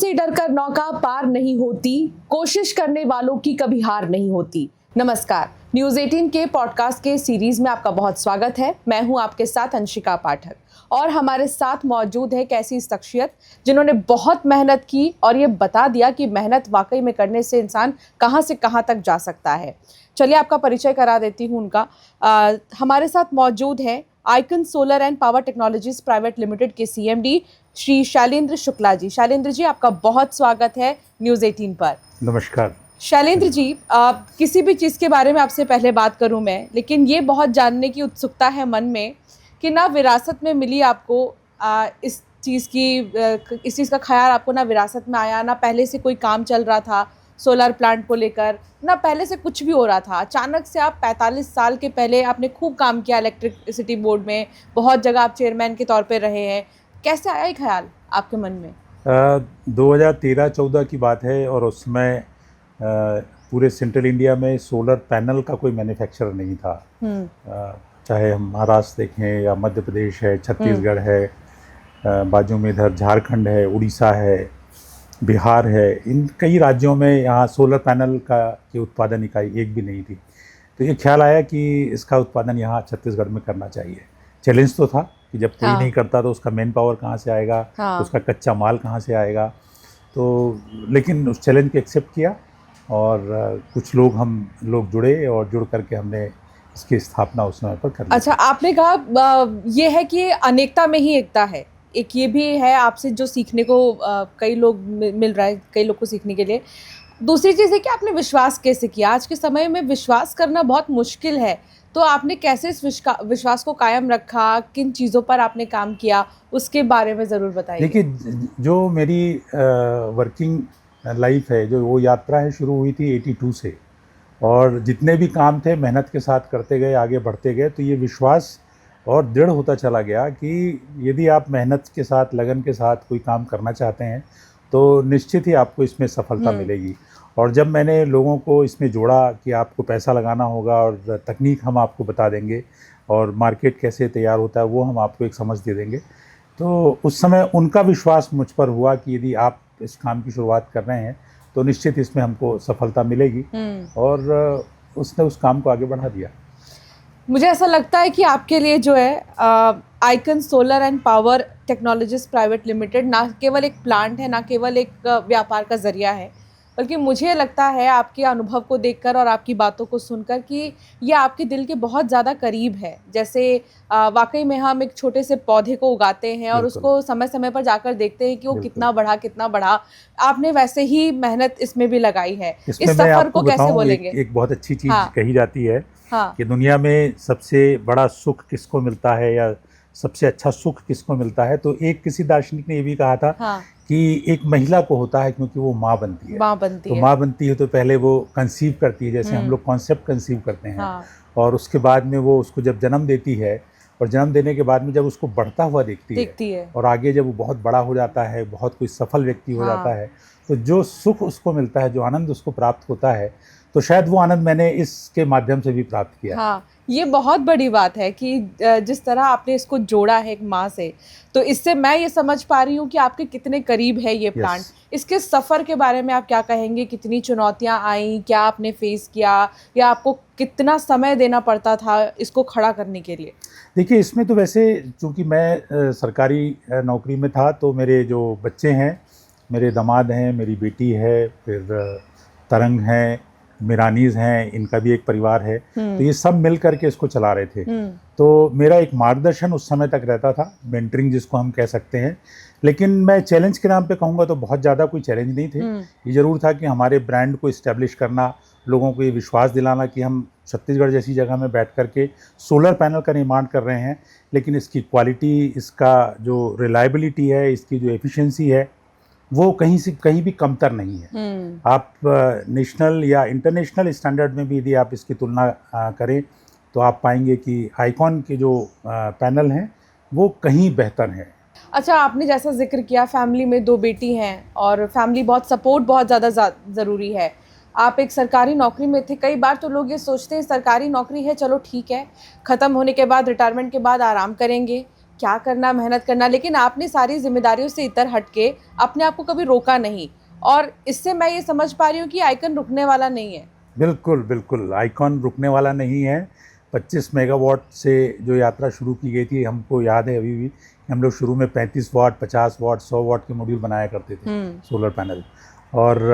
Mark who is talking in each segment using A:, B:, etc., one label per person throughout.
A: से डरकर नौका पार नहीं होती, कोशिश करने वालों की कभी हार नहीं होती। नमस्कार, न्यूज़ 18 के पॉडकास्ट के सीरीज में आपका बहुत स्वागत है। मैं हूं आपके साथ अंशिका पाठक और हमारे साथ मौजूद है एक ऐसी शख्सियत जिन्होंने बहुत मेहनत की और ये बता दिया कि मेहनत वाकई में करने से इंसान कहां से कहां तक जा सकता है। चलिए आपका परिचय करा देती हूं उनका। हमारे साथ मौजूद है icon solar and power technologies private limited के सीएमडी श्री शैलेंद्र शुक्ला जी। शैलेंद्र जी, आपका बहुत स्वागत है न्यूज़ 18 पर।
B: नमस्कार
A: शैलेंद्र जी, किसी भी चीज़ के बारे में आपसे पहले बात करूं मैं, लेकिन ये बहुत जानने की उत्सुकता है मन में कि ना विरासत में मिली आपको इस चीज़ का ख्याल आपको ना विरासत में आया, ना पहले से कोई काम चल रहा था सोलर प्लांट को लेकर, ना पहले से कुछ भी हो रहा था। अचानक से आप 45 साल के पहले आपने खूब काम किया इलेक्ट्रिसिटी बोर्ड में, बहुत जगह आप चेयरमैन के तौर पे रहे हैं। कैसे आया ये ख्याल आपके मन में?
B: 2013-14 की बात है और उस समय पूरे सेंट्रल इंडिया में सोलर पैनल का कोई मैन्युफैक्चरर नहीं था। चाहे हम महाराष्ट्र देखें या मध्य प्रदेश है, छत्तीसगढ़ है, बाजू में इधर झारखंड है, उड़ीसा है, बिहार है, इन कई राज्यों में यहाँ सोलर पैनल की उत्पादन इकाई एक भी नहीं थी। तो ये ख्याल आया कि इसका उत्पादन यहाँ छत्तीसगढ़ में करना चाहिए। चैलेंज तो था कि जब कोई नहीं करता तो उसका मैन पावर कहाँ से आएगा, उसका कच्चा माल कहाँ से आएगा। तो लेकिन उस चैलेंज को एक्सेप्ट किया और कुछ हम लोग जुड़े और जुड़ करके हमने इसकी स्थापना उस समय पर कर ली।
A: अच्छा, आपने कहा ये है कि अनेकता में ही एकता है। एक ये भी है आपसे जो सीखने को कई लोग मिल रहा है, कई लोग को सीखने के लिए। दूसरी चीज़ है कि आपने विश्वास कैसे किया। आज के समय में विश्वास करना बहुत मुश्किल है, तो आपने कैसे इस विश्वास को कायम रखा, किन चीज़ों पर आपने काम किया, उसके बारे में ज़रूर बताइए।
B: देखिए, जो मेरी वर्किंग लाइफ है, जो वो यात्रा है, शुरू हुई थी 82 से और जितने भी काम थे मेहनत के साथ करते गए, आगे बढ़ते गए। तो ये विश्वास और दृढ़ होता चला गया कि यदि आप मेहनत के साथ, लगन के साथ कोई काम करना चाहते हैं तो निश्चित ही आपको इसमें सफलता मिलेगी। और जब मैंने लोगों को इसमें जोड़ा कि आपको पैसा लगाना होगा और तकनीक हम आपको बता देंगे और मार्केट कैसे तैयार होता है वो हम आपको एक समझ दे देंगे, तो उस समय उनका विश्वास मुझ पर हुआ कि यदि आप इस काम की शुरुआत कर रहे हैं तो निश्चित इसमें हमको सफलता मिलेगी। और उसने उस काम को आगे बढ़ा दिया।
A: मुझे ऐसा लगता है कि आपके लिए जो है icon solar and power technologies private limited ना केवल एक प्लांट है, ना केवल एक व्यापार का जरिया है, बल्कि मुझे लगता है आपके अनुभव को देखकर और आपकी बातों को सुनकर कि ये आपके दिल के बहुत ज़्यादा करीब है। जैसे वाकई में हम एक छोटे से पौधे को उगाते हैं और उसको समय समय पर जाकर देखते हैं कि वो कितना बढ़ा। आपने वैसे ही मेहनत इसमें भी लगाई है। इस सफ़र को कैसे बोलेंगे?
B: एक बहुत अच्छी चीज़ कही जाती है कि दुनिया में सबसे बड़ा सुख किसको मिलता है या सबसे अच्छा सुख किसको मिलता है। तो एक किसी दार्शनिक ने ये भी कहा था कि एक महिला को होता है क्योंकि वो माँ बनती है। माँ बनती है तो पहले वो कंसीव करती है, जैसे हम लोग कॉन्सेप्ट कंसीव करते हैं। और उसके बाद में वो उसको जब जन्म देती है और जन्म देने के बाद में जब उसको बढ़ता हुआ देखती है और आगे जब वो बहुत बड़ा हो जाता है, बहुत कोई सफल व्यक्ति हो जाता है, तो जो सुख उसको मिलता है, जो आनंद उसको प्राप्त होता है, तो शायद वो आनंद मैंने इसके माध्यम से भी प्राप्त किया।
A: ये बहुत बड़ी बात है कि जिस तरह आपने इसको जोड़ा है एक माँ से, तो इससे मैं ये समझ पा रही हूँ कि आपके कितने करीब है ये प्लांट। इसके सफ़र के बारे में आप क्या कहेंगे? कितनी चुनौतियाँ आई, क्या आपने फेस किया, या आपको कितना समय देना पड़ता था इसको खड़ा करने के लिए?
B: देखिए, इसमें तो वैसे चूँकि मैं सरकारी नौकरी में था, तो मेरे जो बच्चे हैं, मेरे दामाद हैं, मेरी बेटी है, फिर तरंग हैं, मिरानीज़ हैं, इनका भी एक परिवार है, तो ये सब मिल करके इसको चला रहे थे। तो मेरा एक मार्गदर्शन उस समय तक रहता था, मेंटरिंग जिसको हम कह सकते हैं। लेकिन मैं चैलेंज के नाम पे कहूँगा तो बहुत ज़्यादा कोई चैलेंज नहीं थे। ये ज़रूर था कि हमारे ब्रांड को इस्टेब्लिश करना, लोगों को ये विश्वास दिलाना कि हम छत्तीसगढ़ जैसी जगह में बैठ करके सोलर पैनल का निर्माण कर रहे हैं, लेकिन इसकी क्वालिटी, इसका जो रिलायबिलिटी है, इसकी जो एफिशिएंसी है, वो कहीं भी कमतर नहीं है। आप नेशनल या इंटरनेशनल स्टैंडर्ड में भी यदि आप इसकी तुलना करें तो आप पाएंगे कि आइकॉन के जो पैनल हैं वो कहीं बेहतर हैं।
A: अच्छा, आपने जैसा जिक्र किया, फैमिली में 2 बेटी हैं और फैमिली बहुत सपोर्ट बहुत ज़्यादा ज़रूरी है। आप एक सरकारी नौकरी में थे। कई बार तो लोग ये सोचते हैं सरकारी नौकरी है, चलो ठीक है, ख़त्म होने के बाद, रिटायरमेंट के बाद आराम करेंगे, क्या करना, मेहनत करना, लेकिन आपने सारी जिम्मेदारियों से इतर हट के अपने आप को कभी रोका नहीं, और इससे मैं ये समझ पा रही हूँ कि आइकन रुकने वाला नहीं है।
B: बिल्कुल बिल्कुल, आइकॉन रुकने वाला नहीं है। 25 मेगावाट से जो यात्रा शुरू की गई थी, हमको याद है अभी भी कि हम लोग शुरू में 35 वाट, 50 वाट, 100 वाट के मॉड्यूल बनाया करते थे सोलर पैनल। और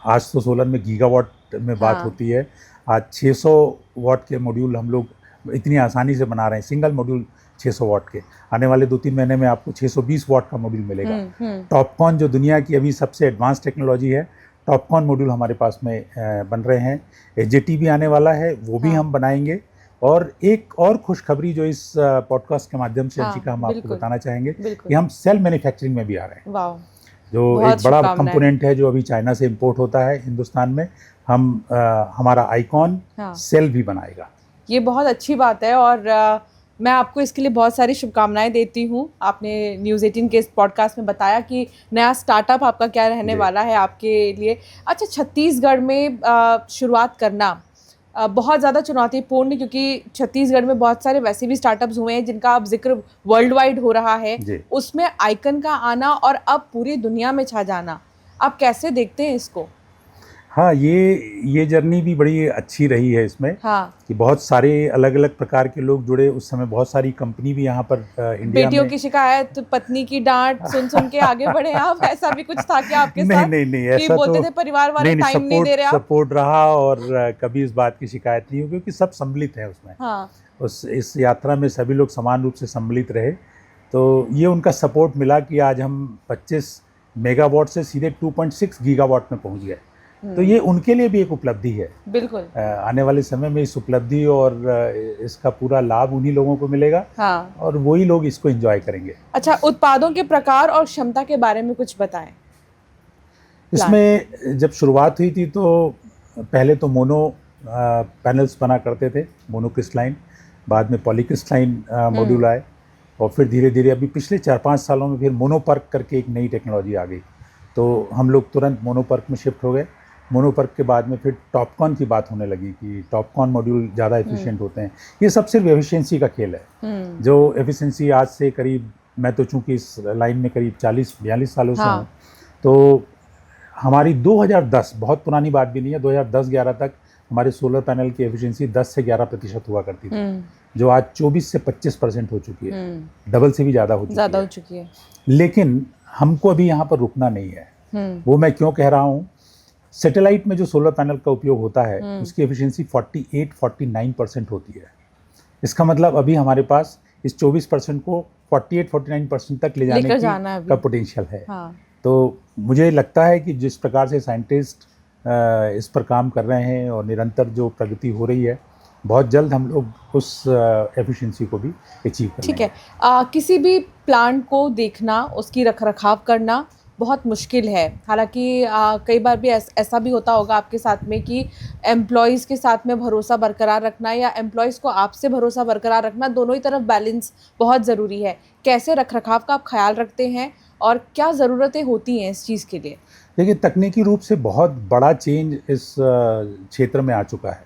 B: आज तो सोलर में गीगावाट में बात
A: हाँ।
B: होती है। आज 600 वाट के मॉड्यूल हम लोग इतनी आसानी से बना रहे हैं, सिंगल मॉड्यूल 600 वाट के। आने वाले 2-3 महीने में आपको 620 वाट का मॉड्यूल मिलेगा। टॉपकॉन जो दुनिया की अभी सबसे एडवांस टेक्नोलॉजी है, टॉपकॉन मॉड्यूल हमारे पास में बन रहे हैं। एचजेटी भी आने वाला है, वो भी हम बनाएंगे। और एक और खुशखबरी जो इस पॉडकास्ट के माध्यम से अंशिका हम आपको बताना चाहेंगे कि हम सेल मैन्युफैक्चरिंग में भी आ रहे हैं।
A: वाह,
B: जो एक बड़ा कंपोनेंट है जो अभी चाइना से इंपोर्ट होता है हिंदुस्तान में, हम हमारा आइकॉन सेल भी बनाएगा।
A: ये बहुत अच्छी बात है, और मैं आपको इसके लिए बहुत सारी शुभकामनाएं देती हूँ। आपने न्यूज़ 18 के इस पॉडकास्ट में बताया कि नया स्टार्टअप आपका क्या रहने वाला है आपके लिए। अच्छा, छत्तीसगढ़ में शुरुआत करना बहुत ज़्यादा चुनौतीपूर्ण, क्योंकि छत्तीसगढ़ में बहुत सारे वैसे भी स्टार्टअप्स हुए हैं जिनका अब जिक्र वर्ल्ड वाइड हो रहा है, उसमें आइकन का आना और अब पूरी दुनिया में छा जाना, आप कैसे देखते हैं इसको?
B: हाँ, ये जर्नी भी बड़ी अच्छी रही है इसमें। हाँ। कि बहुत सारे अलग अलग प्रकार के लोग जुड़े। उस समय बहुत सारी कंपनी भी यहाँ पर इंडिया
A: बेटियों की शिकायत, पत्नी की डांट सुन के आगे बढ़े आप, ऐसा भी कुछ था क्या आपके साथ?
B: नहीं, ऐसा
A: बोलते
B: तो
A: थे परिवार वाले टाइम नहीं दे रहे आप?
B: सपोर्ट रहा, और कभी इस बात की शिकायत नहीं हुई, क्योंकि सब सम्मिलित है उसमें। हाँ। इस यात्रा में सभी लोग समान रूप से सम्मिलित रहे, तो ये उनका सपोर्ट मिला कि आज हम 25 मेगावाट से सीधे 2.6 गीगावाट में पहुँच गए। तो ये उनके लिए भी एक उपलब्धि है। बिल्कुल। आने वाले समय में इस उपलब्धि और इसका पूरा लाभ उन्हीं लोगों को मिलेगा। हाँ। और वही लोग इसको एंजॉय करेंगे।
A: अच्छा, उत्पादों के प्रकार और क्षमता के बारे में कुछ बताएं।
B: इसमें जब शुरुआत हुई थी तो पहले तो मोनो पैनल्स बना करते थे, मोनोक्रिस्टलाइन, बाद में पॉलीक्रिस्टलाइन मॉड्यूल आए, और फिर धीरे धीरे अभी पिछले 4-5 सालों में फिर मोनोपर्क करके एक नई टेक्नोलॉजी आ गई। तो हम लोग तुरंत मोनोपर्क में शिफ्ट हो गए। मोनोपर्क के बाद में फिर टॉपकॉन की बात होने लगी कि टॉपकॉन मॉड्यूल ज़्यादा एफिशिएंट होते हैं। ये सब सिर्फ एफिशिएंसी का खेल है। जो एफिशिएंसी आज से करीब, मैं तो चूँकि इस लाइन में करीब 40-42 सालों से हूँ, तो हमारी 2010, बहुत पुरानी बात भी नहीं है, 2010-11 तक हमारे सोलर पैनल की एफिशिएंसी 10 से 11% हुआ करती थी, जो आज 24 से 25% हो चुकी है। डबल से भी ज़्यादा हो चुकी है। लेकिन हमको अभी यहाँ पर रुकना नहीं है। वो मैं क्यों कह रहा हूँ, सैटेलाइट में जो सोलर पैनल का उपयोग होता है उसकी एफिशिएंसी 48-49% होती है। इसका मतलब अभी हमारे पास इस 24% को 48-49% तक ले जाने का पोटेंशियल है। हाँ। तो मुझे लगता है कि जिस प्रकार से साइंटिस्ट इस पर काम कर रहे हैं और निरंतर जो प्रगति हो रही है, बहुत जल्द हम लोग उस एफिशिएंसी को भी अचीव कर लेंगे।
A: ठीक है। किसी भी प्लांट को देखना, उसकी रखरखाव करना बहुत मुश्किल है। हालांकि कई बार भी ऐसा भी होता होगा आपके साथ में कि एम्प्लॉयज़ के साथ में भरोसा बरकरार रखना या एम्प्लॉयज़ को आपसे भरोसा बरकरार रखना, दोनों ही तरफ बैलेंस बहुत ज़रूरी है। कैसे रखरखाव का आप ख्याल रखते हैं और क्या ज़रूरतें होती हैं इस चीज़ के लिए?
B: देखिए, तकनीकी रूप से बहुत बड़ा चेंज इस क्षेत्र में आ चुका है।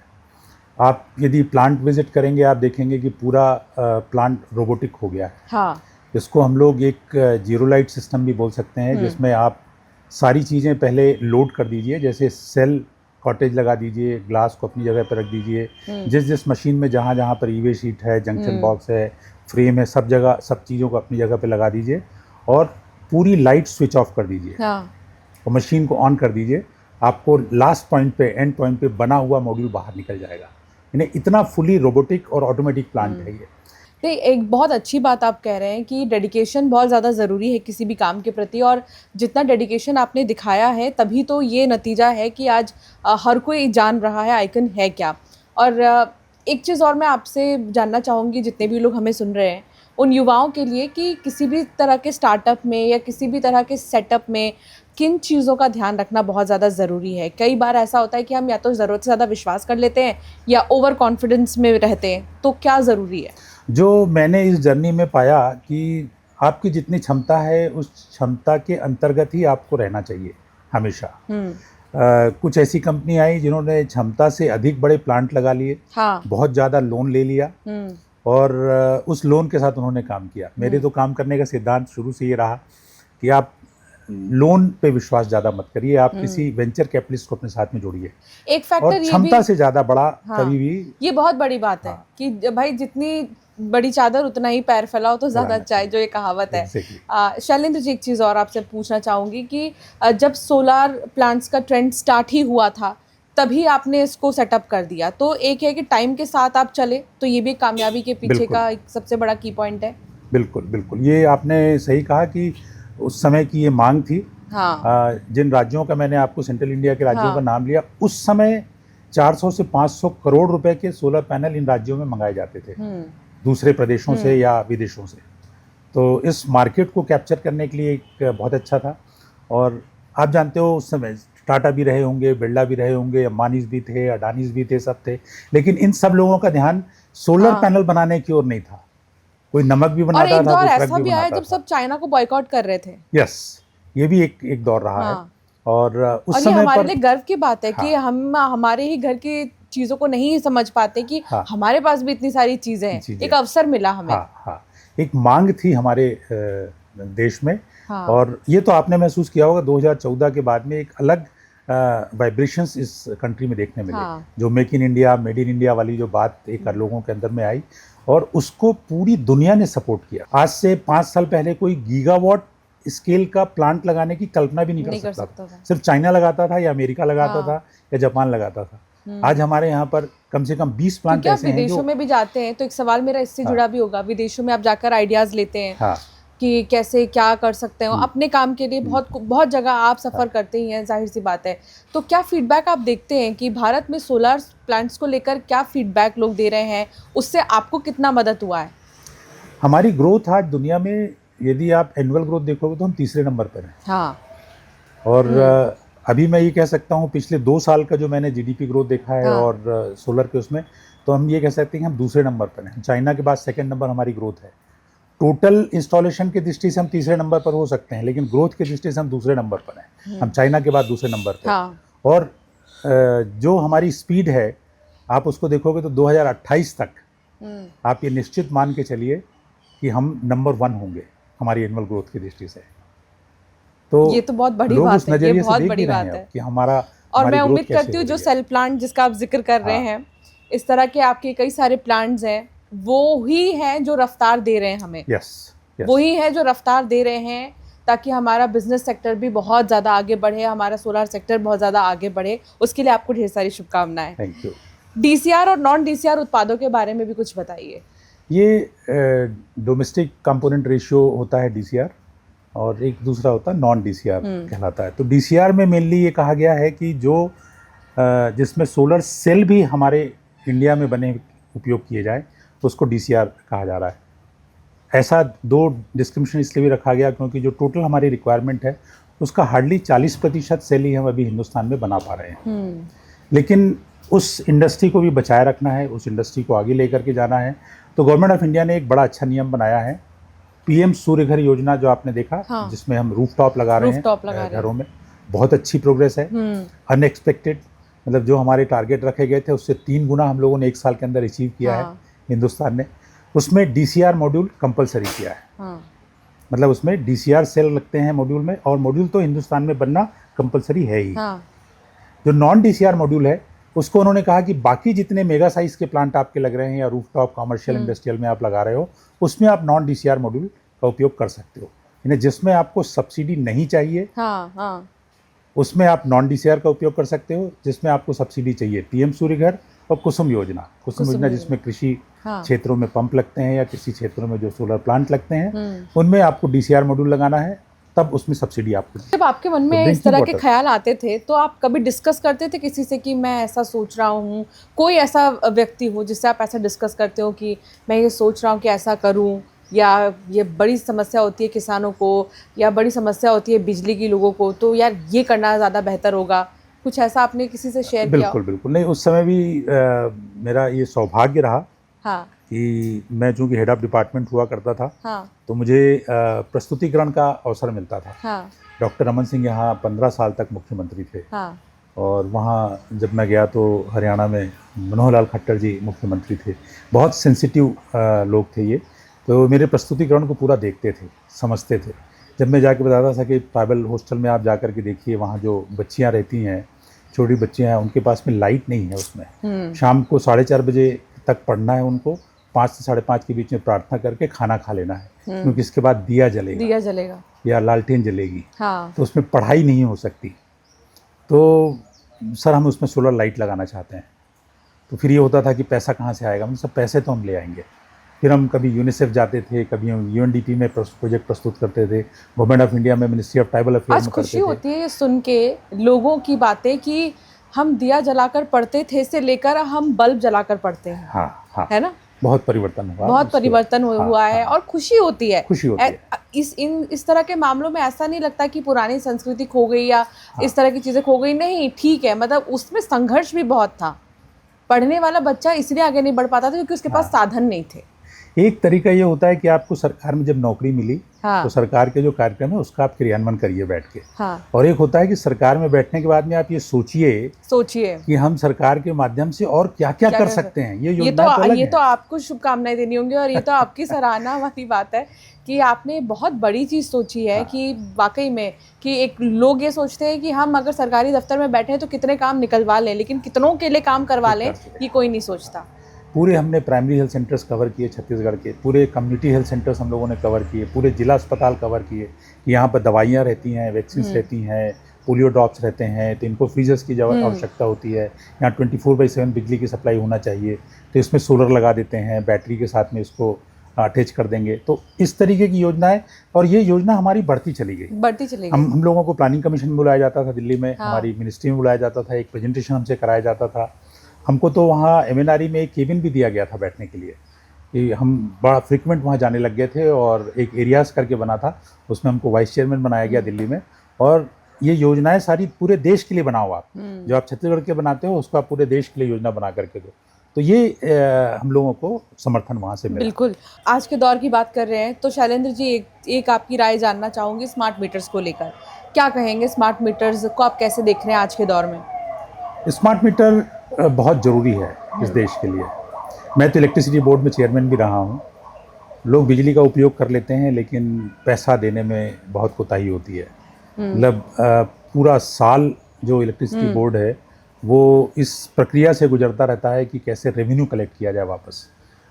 B: आप यदि प्लांट विजिट करेंगे, आप देखेंगे कि पूरा प्लांट रोबोटिक हो गया है। हाँ। इसको हम लोग एक जीरो लाइट सिस्टम भी बोल सकते हैं, जिसमें आप सारी चीज़ें पहले लोड कर दीजिए। जैसे सेल कॉटेज लगा दीजिए, ग्लास को अपनी जगह पर रख दीजिए, जिस मशीन में जहाँ पर ईवे शीट है, जंक्शन बॉक्स है, फ्रेम है, सब जगह सब चीज़ों को अपनी जगह पर लगा दीजिए और पूरी लाइट स्विच ऑफ कर दीजिए। हाँ। और मशीन को ऑन कर दीजिए। आपको लास्ट पॉइंट पे, एंड पॉइंट पे बना हुआ मॉड्यूल बाहर निकल जाएगा। यानी इतना फुली रोबोटिक और ऑटोमेटिक प्लांट है ये।
A: नहीं, एक बहुत अच्छी बात आप कह रहे हैं कि डेडिकेशन बहुत ज़्यादा ज़रूरी है किसी भी काम के प्रति, और जितना डेडिकेशन आपने दिखाया है तभी तो ये नतीजा है कि आज हर कोई जान रहा है आइकन है क्या। और एक चीज़ और मैं आपसे जानना चाहूँगी, जितने भी लोग हमें सुन रहे हैं उन युवाओं के लिए, कि किसी भी तरह के स्टार्टअप में या किसी भी तरह के सेटअप में किन चीज़ों का ध्यान रखना बहुत ज़्यादा ज़रूरी है। कई बार ऐसा होता है कि हम या तो ज़रूरत से ज़्यादा विश्वास कर लेते हैं या ओवर कॉन्फिडेंस में रहते हैं, तो क्या ज़रूरी है?
B: जो मैंने इस जर्नी में पाया कि आपकी जितनी क्षमता है उस क्षमता के अंतर्गत ही आपको रहना चाहिए हमेशा। कुछ ऐसी कंपनी आई जिन्होंने क्षमता से अधिक बड़े प्लांट लगा लिए। हाँ। बहुत ज़्यादा लोन ले लिया और उस लोन के साथ उन्होंने काम किया। मेरे तो काम करने का सिद्धांत शुरू से ये रहा कि आप लोन पे विश्वास ज़्यादा मत करिए, आप किसी वेंचर कैपिटलिस्ट को अपने साथ में जोड़िए।
A: एक फैक्टर
B: और
A: ये भी,
B: क्षमता से ज़्यादा बड़ा
A: हाँ,
B: कभी भी,
A: ये बहुत बड़ी बात है कि भाई जितनी बड़ी चादर उतना ही पैर फैलाओ तो ज़्यादा अच्छा है, जो ये कहावत है। शैलेंद्र जी, एक चीज़ और आपसे पूछना चाहूँगी कि जब सोलार प्लांट्स का ट्रेंड स्टार्ट ही हुआ था तभी आपने इसको सेटअप कर दिया, तो एक है कि टाइम के साथ आप चले, तो ये भी कामयाबी के पीछे का एक सबसे बड़ा की पॉइंट है।
B: बिल्कुल बिल्कुल, ये आपने सही कहा कि उस समय की ये मांग थी।
A: हाँ।
B: जिन राज्यों का मैंने आपको सेंट्रल इंडिया के राज्यों का नाम लिया, उस समय 400 से 500 करोड़ रुपए के सोलर पैनल इन राज्यों में मंगाए जाते थे दूसरे प्रदेशों से या विदेशों से। तो इस मार्केट को कैप्चर करने के लिए एक बहुत अच्छा था। और आप जानते हो उस समय टाटा भी रहे होंगे, बिरला भी रहे होंगे, अंबानीज भी थे, अडानीज भी थे, सब थे, लेकिन इन सब लोगों का ध्यान सोलर पैनल बनाने की ओर नहीं था। कोई नमक भी बनाता था,
A: और
B: कोई ट्रक
A: ऐसा
B: भी
A: भी आया
B: बनाता
A: जब
B: था।
A: सब चाइना को बॉयकॉट कर रहे थे।
B: यस, ये भी एक दौर रहा है। और उस
A: और
B: समय
A: ये हमारे
B: पर
A: लिए गर्व की बात है कि हम हमारे ही घर की चीजों को नहीं समझ पाते कि हमारे पास भी इतनी सारी चीजें हैं। एक अवसर मिला हमें।
B: हाँ, एक मांग थी हमारे देश में। और ये तो आपने महसूस किया होगा 2014 के बाद में एक अलग वाइब्रेशंस इस कंट्री में देखने मिले। जो make in India, made in India वाली जो बात एक लोगों के अंदर में आई, और उसको पूरी दुनिया ने सपोर्ट किया। आज से 5 साल पहले कोई गीगावाट स्केल का प्लांट लगाने की कल्पना भी नहीं कर सकता था। सिर्फ चाइना लगाता था या अमेरिका लगाता था या जापान लगाता था। आज हमारे यहाँ पर कम से कम 20 प्लांट ऐसे हैं जो
A: विदेशों में भी जाते हैं। तो एक सवाल मेरा इससे जुड़ा भी होगा, विदेशों में आप जाकर आइडियाज लेते हैं कि कैसे क्या कर सकते हो अपने काम के लिए। बहुत जगह आप सफ़र करते ही हैं, जाहिर सी बात है। तो क्या फीडबैक आप देखते हैं कि भारत में सोलर प्लांट्स को लेकर क्या फीडबैक लोग दे रहे हैं, उससे आपको कितना मदद हुआ है?
B: हमारी ग्रोथ आज दुनिया में, यदि आप एनुअल ग्रोथ देखोगे तो हम तीसरे नंबर पर हैं।
A: हाँ।
B: और अभी मैं ये कह सकता हूँ पिछले 2 साल का जो मैंने जीडीपी ग्रोथ देखा है और सोलर के उसमें, तो हम ये कह सकते हैं कि हम दूसरे नंबर पर हैं। चाइना के बाद सेकंड नंबर हमारी ग्रोथ है। टोटल इंस्टॉलेशन की दृष्टि से हम तीसरे नंबर पर हो सकते हैं, लेकिन ग्रोथ की दृष्टि से हम दूसरे नंबर पर हैं। हम चाइना के बाद दूसरे नंबर पर। और जो हमारी स्पीड है, आप उसको देखोगे तो 2028 तक आप ये निश्चित मान के चलिए कि हम नंबर 1 होंगे हमारी एनुअल ग्रोथ की दृष्टि से। तो
A: ये तो बहुत बड़ी बात है, ये बहुत बड़ी बात है
B: कि हमारा।
A: और मैं उम्मीद करती हूँ जो सेल प्लांट जिसका आप जिक्र कर रहे हैं, इस तरह के आपके कई सारे प्लांट्स हैं, वो ही हैं जो रफ्तार दे रहे हैं हमें। वही है जो रफ्तार दे रहे हैं ताकि हमारा बिजनेस सेक्टर भी बहुत ज़्यादा आगे बढ़े, हमारा सोलर सेक्टर बहुत ज़्यादा आगे बढ़े। उसके लिए आपको ढेर सारी शुभकामनाएं।
B: Thank you.
A: डीसीआर और नॉन डीसीआर उत्पादों के बारे में भी कुछ बताइए।
B: ये डोमेस्टिक कंपोनेंट रेशियो होता है डीसीआर, और एक दूसरा होता है नॉन डीसीआर कहलाता है। तो डीसीआर में मेनली ये कहा गया है कि जो जिसमें सोलर सेल भी हमारे इंडिया में बने उपयोग किए जाए तो उसको डीसीआर कहा जा रहा है। ऐसा 2 डिस्क्रिप्शन इसलिए भी रखा गया क्योंकि जो टोटल हमारी रिक्वायरमेंट है उसका हार्डली 40% सेल ही हम अभी हिंदुस्तान में बना पा रहे हैं। लेकिन उस इंडस्ट्री को भी बचाए रखना है, उस इंडस्ट्री को आगे लेकर के जाना है। तो गवर्नमेंट ऑफ इंडिया ने एक बड़ा अच्छा नियम बनाया है, पीएम सूर्य घर योजना, जो आपने देखा, जिसमें हम रूफटॉप लगा रहे हैं घरों में। बहुत अच्छी प्रोग्रेस है, अनएक्सपेक्टेड। मतलब जो हमारे टारगेट रखे गए थे उससे 3 गुना हम लोगों ने 1 साल के अंदर अचीव किया है हिंदुस्तान ने। उसमें डीसीआर मॉड्यूल कंपलसरी किया है। मतलब उसमें डीसीआर सेल लगते हैं मॉड्यूल में, और मॉड्यूल तो हिंदुस्तान में बनना कंपलसरी है ही। जो नॉन डीसीआर मॉड्यूल है उसको उन्होंने कहा कि बाकी जितने मेगा साइज के प्लांट आपके लग रहे हैं या रूफटॉप कमर्शियल इंडस्ट्रियल में आप लगा रहे हो, उसमें आप नॉन डीसीआर मॉड्यूल का उपयोग कर सकते हो। यानी जिसमें आपको सब्सिडी नहीं चाहिए उसमें आप नॉन डीसीआर का उपयोग कर सकते हो। जिसमें आपको सब्सिडी चाहिए, पीएम सूर्य घर और कुसुम योजना जिसमें कृषि क्षेत्रों में पंप लगते हैं या किसी क्षेत्रों में जो सोलर प्लांट लगते हैं, उनमें आपको डीसीआर मॉड्यूल लगाना है, तब उसमें सब्सिडी आपको।
A: जब आपके मन में इस तरह के ख्याल आते थे तो आप कभी डिस्कस करते थे किसी से कि मैं ऐसा सोच रहा हूँ? कोई ऐसा व्यक्ति हो जिससे आप ऐसा डिस्कस करते हो कि मैं ये सोच रहा हूँ कि ऐसा करूँ, या ये बड़ी समस्या होती है किसानों को, या बड़ी समस्या होती है बिजली की लोगों को, तो यार ये करना ज़्यादा बेहतर होगा? कुछ ऐसा आपने किसी से शेयर किया?
B: बिल्कुल नहीं, उस समय भी मेरा ये सौभाग्य रहा कि मैं चूँकि हेड ऑफ डिपार्टमेंट हुआ करता था, तो मुझे प्रस्तुतिकरण का अवसर मिलता था। डॉक्टर रमन सिंह यहाँ 15 साल तक मुख्यमंत्री थे, और वहाँ जब मैं गया तो हरियाणा में मनोहर लाल खट्टर जी मुख्यमंत्री थे। बहुत सेंसिटिव लोग थे ये, तो मेरे प्रस्तुतिकरण को पूरा देखते थे, समझते थे। जब मैं जाके बताता था कि ट्राइबल हॉस्टल में आप जा कर के देखिए, वहाँ जो बच्चियाँ रहती हैं, छोटी बच्चियाँ हैं, उनके पास में लाइट नहीं है उसमें। शाम को 4:30 बजे तक पढ़ना है उनको, 5 से 5:30 के बीच में प्रार्थना करके खाना खा लेना है, क्योंकि इसके बाद दिया जलेगा या लालटेन जलेगी।
A: हाँ।
B: तो उसमें पढ़ाई नहीं हो सकती। तो सर हम उसमें सोलर लाइट लगाना चाहते हैं। तो फिर ये होता था कि पैसा कहाँ से आएगा? मतलब सब पैसे तो हम ले आएंगे। फिर हम कभी यूनिसेफ जाते थे, कभी हम यूएनडीपी में प्रोजेक्ट प्रस्तुत करते थे, गवर्नमेंट ऑफ इंडिया में मिनिस्ट्री ऑफ ट्राइबल अफेयर्स
A: आज
B: में करते
A: खुशी
B: थे।
A: होती है ये सुन के लोगों की बातें कि हम दिया जलाकर पढ़ते थे से लेकर हम बल्ब जलाकर पढ़ते हैं।
B: हाँ हाँ,
A: है ना?
B: बहुत परिवर्तन हुआ,
A: बहुत परिवर्तन हुआ है और खुशी होती है।
B: खुशी होती है।
A: इस तरह के मामलों में ऐसा नहीं लगता कि पुरानी संस्कृति खो गई या इस तरह की चीजें खो गई। नहीं, ठीक है, मतलब उसमें संघर्ष भी बहुत था। पढ़ने वाला बच्चा इसलिए आगे नहीं बढ़ पाता था क्योंकि उसके पास साधन नहीं थे।
B: एक तरीका ये होता है कि आपको सरकार में जब नौकरी मिली,
A: हाँ।
B: तो सरकार के जो कार्यक्रम है उसका आप क्रियान्वयन करिए बैठ के।
A: हाँ।
B: और एक होता है कि सरकार में बैठने के बाद में आप ये सोचिए कि हम सरकार के माध्यम से और क्या क्या कर सकते हैं।
A: ये तो आपको शुभकामनाएं देनी होंगी और ये तो आपकी सराहना वाली बात है कि आपने बहुत बड़ी चीज़ सोची है। कि वाकई में कि एक लोग ये सोचते हैं कि हम अगर सरकारी दफ्तर में बैठे तो कितने काम निकलवा लें, लेकिन कितनों के लिए काम करवा लें ये कोई नहीं सोचता।
B: पूरे हमने प्राइमरी हेल्थ सेंटर्स कवर किए छत्तीसगढ़ के, पूरे कम्युनिटी हेल्थ सेंटर्स हम लोगों ने कवर किए, पूरे जिला अस्पताल कवर किए कि यहाँ पर दवाइयाँ रहती हैं, वैक्सीन रहती हैं, पोलियो ड्रॉप्स रहते हैं, तो इनको फ्रीजर्स की आवश्यकता होती है। यहाँ 24/7 बिजली की सप्लाई होना चाहिए, तो इसमें सोलर लगा देते हैं, बैटरी के साथ में इसको अटैच कर देंगे। तो इस तरीके की योजनाएं, और ये योजना हमारी बढ़ती चली गई। हम लोगों को प्लानिंग कमीशन में बुलाया जाता था दिल्ली में, हमारी मिनिस्ट्री में बुलाया जाता था, एक प्रेजेंटेशन हमसे कराया जाता था। हमको तो वहाँ एमएनआरई में एक केबिन भी दिया गया था बैठने के लिए, कि हम बड़ा फ्रिक्वेंट वहाँ जाने लग गए थे। और एक एरियाज़ करके बना था, उसमें हमको वाइस चेयरमैन बनाया गया दिल्ली में। और ये योजनाएं सारी पूरे देश के लिए बनाओ आप, जो आप छत्तीसगढ़ के बनाते हो उसको आप पूरे देश के लिए योजना बना करके दो। तो ये हम लोगों को समर्थन वहाँ से मिला।
A: बिल्कुल। आज के दौर की बात कर रहे हैं तो शैलेंद्र जी एक आपकी राय जानना चाहूँगी स्मार्ट मीटर्स को लेकर। क्या कहेंगे, स्मार्ट मीटर्स को आप कैसे देख रहे हैं आज के दौर में?
B: स्मार्ट मीटर बहुत ज़रूरी है इस देश के लिए। मैं तो इलेक्ट्रिसिटी बोर्ड में चेयरमैन भी रहा हूँ। लोग बिजली का उपयोग कर लेते हैं लेकिन पैसा देने में बहुत कोताही होती है। मतलब पूरा साल जो इलेक्ट्रिसिटी बोर्ड है वो इस प्रक्रिया से गुजरता रहता है कि कैसे रेवेन्यू कलेक्ट किया जाए वापस।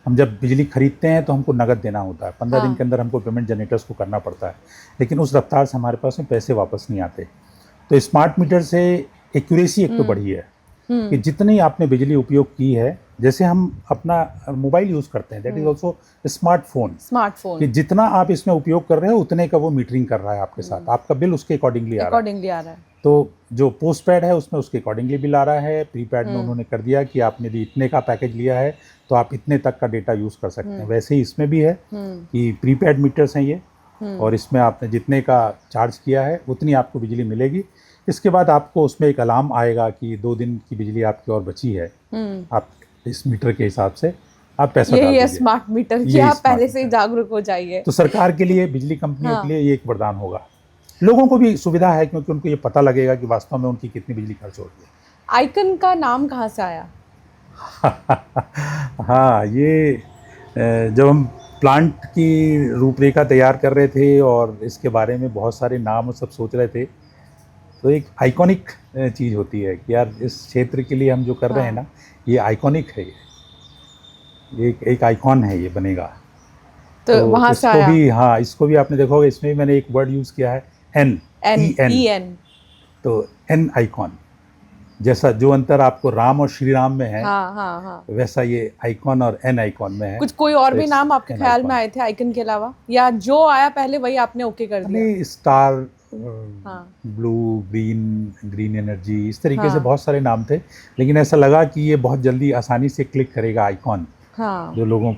B: हम जब बिजली खरीदते हैं तो हमको नगद देना होता है, 15 दिन के अंदर हमको पेमेंट जनरेटर्स को करना पड़ता है, लेकिन उस रफ्तार से हमारे पास में पैसे वापस नहीं आते। तो स्मार्ट मीटर से एक्यूरेसी एक तो बढ़ी है कि जितनी आपने बिजली उपयोग की है, जैसे हम अपना मोबाइल यूज़ करते हैं, दैट इज़ ऑल्सो स्मार्टफोन, कि जितना आप इसमें उपयोग कर रहे हो उतने का वो मीटरिंग कर रहा है आपके साथ, आपका बिल उसके अकॉर्डिंगली आ रहा है। तो जो पोस्ट पैड है उसमें उसके अकॉर्डिंगली बिल आ रहा है। प्रीपैड में उन्होंने कर दिया कि आपने यदि इतने का पैकेज लिया है तो आप इतने तक का डेटा यूज़ कर सकते हैं। वैसे ही इसमें भी है कि प्रीपैड मीटर्स हैं ये, और इसमें आपने जितने का चार्ज किया है उतनी आपको बिजली मिलेगी। इसके बाद आपको उसमें एक अलार्म आएगा कि 2 दिन की बिजली आपकी और बची है। आप इस मीटर के हिसाब से आप पैसा डाल दीजिए।
A: स्मार्ट मीटर की आप पहले से ही जागरूक हो जाइए।
B: तो सरकार के लिए, बिजली कंपनियों के लिए ये एक वरदान होगा। लोगों को भी सुविधा है क्योंकि उनको ये पता लगेगा कि वास्तव में उनकी कितनी बिजली खर्च हो रही है।
A: आइकन का नाम कहाँ से आया?
B: हाँ, ये जब हम प्लांट की रूपरेखा तैयार कर रहे थे और इसके बारे में बहुत सारे नाम सब सोच रहे थे, तो एक आइकॉनिक चीज़ होती है कि यार इस क्षेत्र के लिए हम जो कर रहे हैं ना, ये आइकॉनिक है, ये एक आइकॉन है, ये बनेगा।
A: तो वहाँ से आया।
B: भी, हाँ, इसको भी आपने देखा होगा, इसमें भी मैंने एक वर्ड यूज़ किया है, EN। तो एन आइकॉन, जैसा जो अंतर आपको राम और श्री राम में है, वैसा ये आइकॉन और एन आइकॉन में है।
A: कुछ कोई और भी नाम आपके ख्याल में आए थे आइकन के अलावा, या जो आया पहले वही आपने ओके कर दिया?
B: स्टार, ब्लू, ग्रीन एनर्जी, इस तरीके से बहुत सारे नाम थे, लेकिन ऐसा लगा कि ये बहुत जल्दी आसानी से क्लिक करेगा आइकॉन, जो लोगों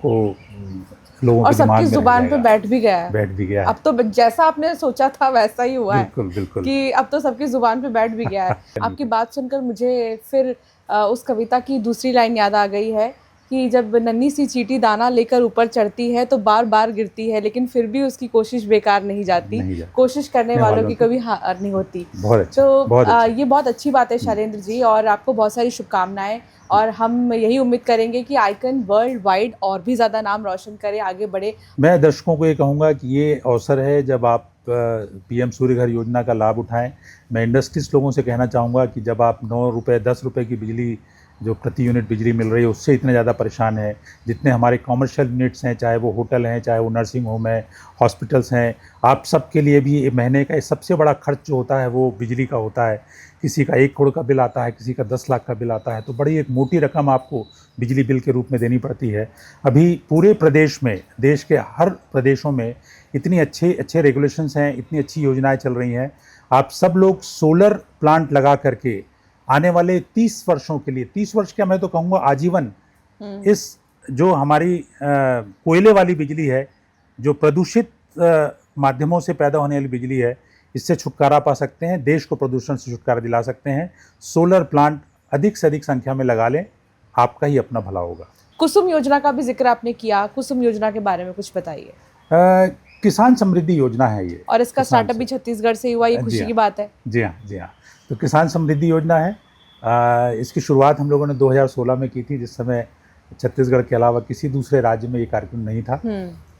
A: और सबकी जुबान पे बैठ भी गया है। अब तो जैसा आपने सोचा था वैसा ही हुआ है।
B: बिल्कुल
A: कि अब तो सबकी जुबान पे बैठ भी गया है। आपकी बात सुनकर मुझे फिर उस कविता की दूसरी लाइन याद आ गई है कि जब नन्ही सी चींटी दाना लेकर ऊपर चढ़ती है तो बार बार गिरती है, लेकिन फिर भी उसकी कोशिश बेकार नहीं जाती।
B: नहीं जाती।
A: कोशिश करने
B: नहीं,
A: वालों की कभी हार नहीं होती।
B: बहुत अच्छा,
A: तो
B: बहुत अच्छा।
A: ये बहुत अच्छी बात है शैलेंद्र जी, और आपको बहुत सारी शुभकामनाएं, और हम यही उम्मीद करेंगे कि आइकन वर्ल्ड वाइड और भी ज़्यादा नाम रोशन करे, आगे बढ़े।
B: मैं दर्शकों को ये कहूँगा कि ये अवसर है जब आप पीएम सूर्य घर योजना का लाभ उठाएं। मैं इंडस्ट्रीज लोगों से कहना चाहूँगा कि जब आप 9 रुपये 10 रुपये की बिजली, जो प्रति यूनिट बिजली मिल रही है, उससे इतने ज़्यादा परेशान है, जितने हमारे कॉमर्शियल यूनिट्स हैं, चाहे वो होटल हैं, चाहे वो नर्सिंग होम है, हॉस्पिटल्स हैं, आप सबके लिए भी ये महीने का सबसे बड़ा खर्च जो होता है वो बिजली का होता है। किसी का 1 करोड़ का बिल आता है, किसी का 10 लाख का बिल आता है, तो बड़ी एक मोटी रकम आपको बिजली बिल के रूप में देनी पड़ती है। अभी पूरे प्रदेश में, देश के हर प्रदेशों में इतनी अच्छे रेगुलेशंस हैं, इतनी अच्छी योजनाएं चल रही हैं। आप सब लोग सोलर प्लांट लगा करके आने वाले 30 वर्षों के लिए, 30 वर्ष क्या, मैं तो कहूँगा आजीवन, इस जो हमारी कोयले वाली बिजली है, जो प्रदूषित माध्यमों से पैदा होने वाली बिजली है, इससे छुटकारा पा सकते हैं, देश को प्रदूषण से छुटकारा दिला सकते हैं। सोलर प्लांट अधिक से अधिक संख्या में लगा लें, आपका ही अपना भला होगा।
A: कुसुम योजना का भी जिक्र आपने किया, कुसुम योजना के बारे में कुछ बताइए।
B: किसान समृद्धि योजना है ये,
A: और इसका स्टार्टअप भी छत्तीसगढ़ से ही हुआ, ये खुशी की बात है।
B: जी हाँ, जी हाँ। तो किसान समृद्धि योजना है, इसकी शुरुआत हम लोगों ने 2016 में की थी, जिस समय छत्तीसगढ़ के अलावा किसी दूसरे राज्य में ये कार्यक्रम नहीं था।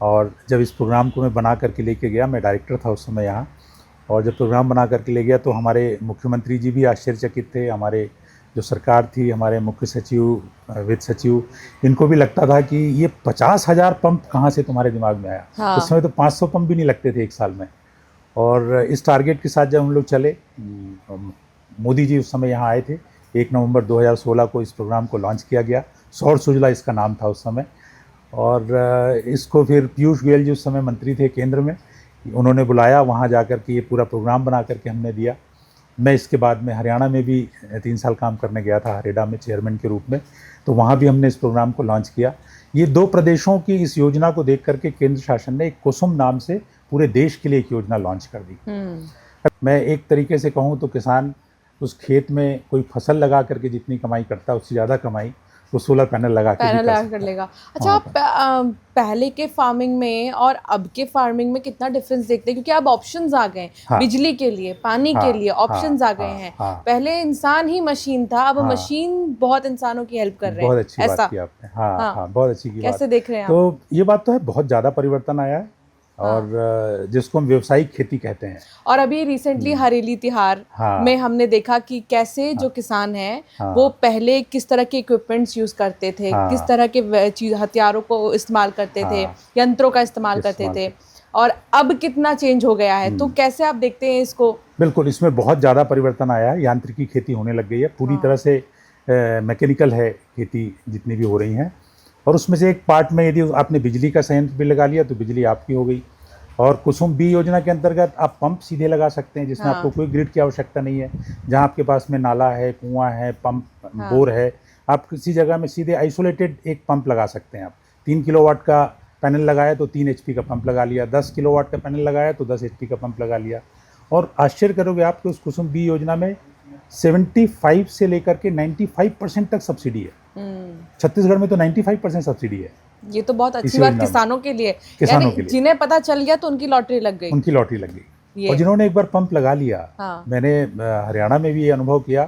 B: और जब इस प्रोग्राम को मैं बना करके लेके गया, मैं डायरेक्टर था उस समय यहाँ, और जब प्रोग्राम बना करके ले गया तो हमारे मुख्यमंत्री जी भी आश्चर्यचकित थे, हमारे जो सरकार थी, हमारे मुख्य सचिव, वित्त सचिव, इनको भी लगता था कि ये 50,000 पंप कहाँ से तुम्हारे दिमाग में आया।
A: हाँ।
B: उस समय तो 500 पंप भी नहीं लगते थे एक साल में। और इस टारगेट के साथ जब हम लोग चले, मोदी जी उस समय यहाँ आए थे, 1 नवंबर 2016 को इस प्रोग्राम को लॉन्च किया गया। सौर सुजला इसका नाम था उस समय। और इसको फिर पीयूष गोयल जी उस समय मंत्री थे केंद्र में, उन्होंने बुलाया, वहाँ जा कर के ये पूरा प्रोग्राम बना करके हमने दिया। मैं इसके बाद में हरियाणा में भी 3 साल काम करने गया था, हरेडा में चेयरमैन के रूप में, तो वहाँ भी हमने इस प्रोग्राम को लॉन्च किया। ये 2 प्रदेशों की इस योजना को देख करके केंद्र शासन ने एक कुसुम नाम से पूरे देश के लिए एक योजना लॉन्च कर दी। मैं एक तरीके से कहूँ तो किसान उस खेत में कोई फसल लगा करके जितनी कमाई करता है, उससे ज़्यादा कमाई वो सोलर पैनल लगा कर
A: लेगा। अच्छा, आप पहले के फार्मिंग में और अब के फार्मिंग में कितना डिफरेंस देखते हैं? क्योंकि अब ऑप्शंस आ गए हैं। हाँ। बिजली के लिए, पानी के लिए ऑप्शंस आ गए हैं। पहले इंसान ही मशीन था, अब मशीन बहुत इंसानों की हेल्प कर रहे हैं।
B: बहुत अच्छी बात की आपने। हाँ, बहुत अच्छी की बात।
A: कैसे देख रहे हैं आप?
B: तो ये बात तो है, बहुत ज़्यादा परिवर्तन आया है, और जिसको हम व्यावसायिक खेती कहते हैं।
A: और अभी रिसेंटली हरेली त्योहार में हमने देखा कि कैसे जो किसान हैं वो पहले किस तरह के इक्विपमेंट्स यूज करते थे, किस तरह के हथियारों को इस्तेमाल करते थे, यंत्रों का इस्तेमाल करते थे, और अब कितना चेंज हो गया है। तो कैसे आप देखते हैं इसको? बिल्कुल,
B: इसमें बहुत ज़्यादा परिवर्तन आया है, यांत्रिकी खेती होने लग गई है, पूरी तरह से मैकेनिकल है खेती जितनी भी हो रही हैं। और उसमें से एक पार्ट में यदि आपने बिजली का संयंत्र भी लगा लिया तो बिजली आपकी हो गई। और कुसुम बी योजना के अंतर्गत आप पंप सीधे लगा सकते हैं, जिसमें आपको कोई ग्रिड की आवश्यकता नहीं है। जहां आपके पास में नाला है, कुआं है, पंप, बोर है, आप किसी जगह में सीधे आइसोलेटेड एक पंप लगा सकते हैं। आप 3 किलोवाट का पैनल लगाया तो 3 HP का पंप लगा लिया, 10 किलोवाट का पैनल लगाया तो 10 HP का पंप लगा लिया। और आश्चर्य करोगे आप कि उस कुसुम बी योजना में 75 से लेकर के 95% तक सब्सिडी है। छत्तीसगढ़ में तो 95% सब्सिडी है।
A: ये तो बहुत अच्छी बात किसानों के लिए, यानी जिन्हें पता चल गया तो उनकी लॉटरी लग गई।
B: और जिन्होंने एक बार पंप लगा लिया, मैंने हरियाणा में भी ये अनुभव किया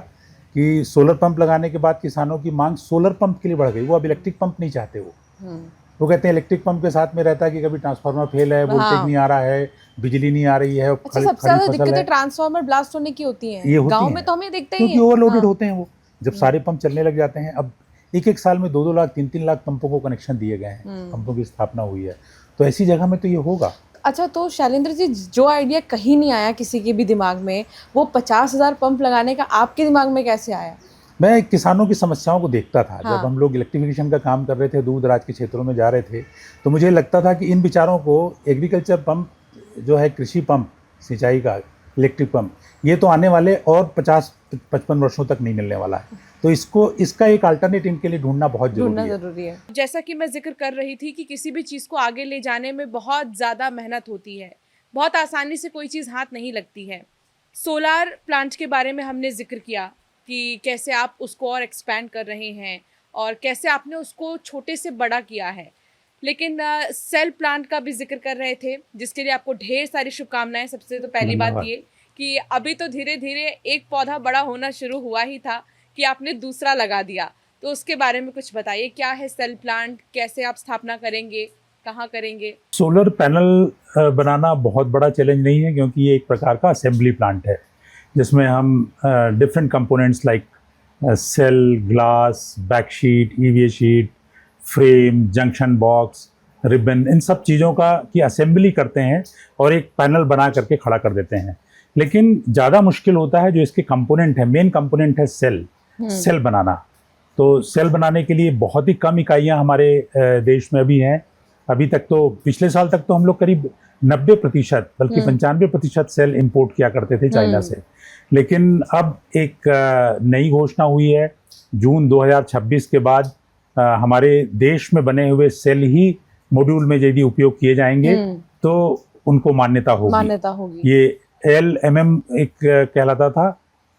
B: कि सोलर पंप लगाने के बाद किसानों की मांग सोलर पंप के लिए बढ़ गई। वो अब इलेक्ट्रिक पंप नहीं चाहते। वो कहते हैं इलेक्ट्रिक पंप के साथ में रहता है कि कभी ट्रांसफार्मर फेल है, वोल्टेज नहीं आ रहा है, बिजली नहीं आ रही है।
A: अच्छा, सबसे ज्यादा दिक्कतें ट्रांसफार्मर ब्लास्ट होने की होती हैं। गांव में तो हमें देखते ही हैं,
B: क्योंकि ओवरलोडेड होते हैं वो। जब सारे पंप चलने लग जाते हैं, अब एक साल में 2-2 लाख 3-3 लाख पंपों को कनेक्शन दिए गए हैं, पंपों की स्थापना हुई है, तो ऐसी जगह में तो ये होगा।
A: अच्छा, तो शैलेंद्र जी, जो आइडिया कहीं नहीं आया किसी के भी दिमाग में, वो 50,000 पंप लगाने का आपके दिमाग में कैसे आया?
B: मैं किसानों की समस्याओं को देखता था। जब हम लोग इलेक्ट्रिफिकेशन का काम कर रहे थे, दूर दराज के क्षेत्रों में जा रहे थे, तो मुझे लगता था कि इन विचारों को एग्रीकल्चर पंप जो है, कृषि पंप, सिंचाई का इलेक्ट्रिक पंप, ये तो आने वाले और 50-55 वर्षों तक नहीं मिलने वाला है। तो इसका एक अल्टरनेट इनके लिए ढूंढना बहुत जरूरी है।
A: जैसा कि मैं जिक्र कर रही थी कि किसी भी चीज़ को आगे ले जाने में बहुत ज़्यादा मेहनत होती है, बहुत आसानी से कोई चीज़ हाथ नहीं लगती है। सोलार प्लांट के बारे में हमने जिक्र किया कि कैसे आप उसको और एक्सपैंड कर रहे हैं, और कैसे आपने उसको छोटे से बड़ा किया है। लेकिन सेल प्लांट का भी जिक्र कर रहे थे, जिसके लिए आपको ढेर सारी शुभकामनाएं। सबसे तो पहली बात ये कि अभी तो धीरे धीरे एक पौधा बड़ा होना शुरू हुआ ही था कि आपने दूसरा लगा दिया, तो उसके बारे में कुछ बताइए। क्या है सेल प्लांट, कैसे आप स्थापना करेंगे, कहाँ करेंगे?
B: सोलर पैनल बनाना बहुत बड़ा चैलेंज नहीं है, क्योंकि ये एक प्रकार का असेंबली प्लांट है जिसमें हम different components like cell, glass, backsheet, EVA sheet, frame, junction box, ribbon, इन सब चीज़ों का की असेंबली करते हैं और एक पैनल बना करके खड़ा कर देते हैं। लेकिन ज़्यादा मुश्किल होता है जो इसके कंपोनेंट है, मेन कंपोनेंट है सेल बनाना। तो सेल बनाने के लिए बहुत ही कम इकाइयाँ हमारे देश में अभी हैं। अभी तक तो पिछले साल तक तो हम लोग करीब 90% बल्कि 95% सेल इंपोर्ट किया करते थे चाइना से। लेकिन अब एक नई घोषणा हुई है, जून 2026 के बाद हमारे देश में बने हुए सेल ही मॉड्यूल में यदि उपयोग किए जाएंगे तो उनको मान्यता होगी। ये LMM एक कहलाता था,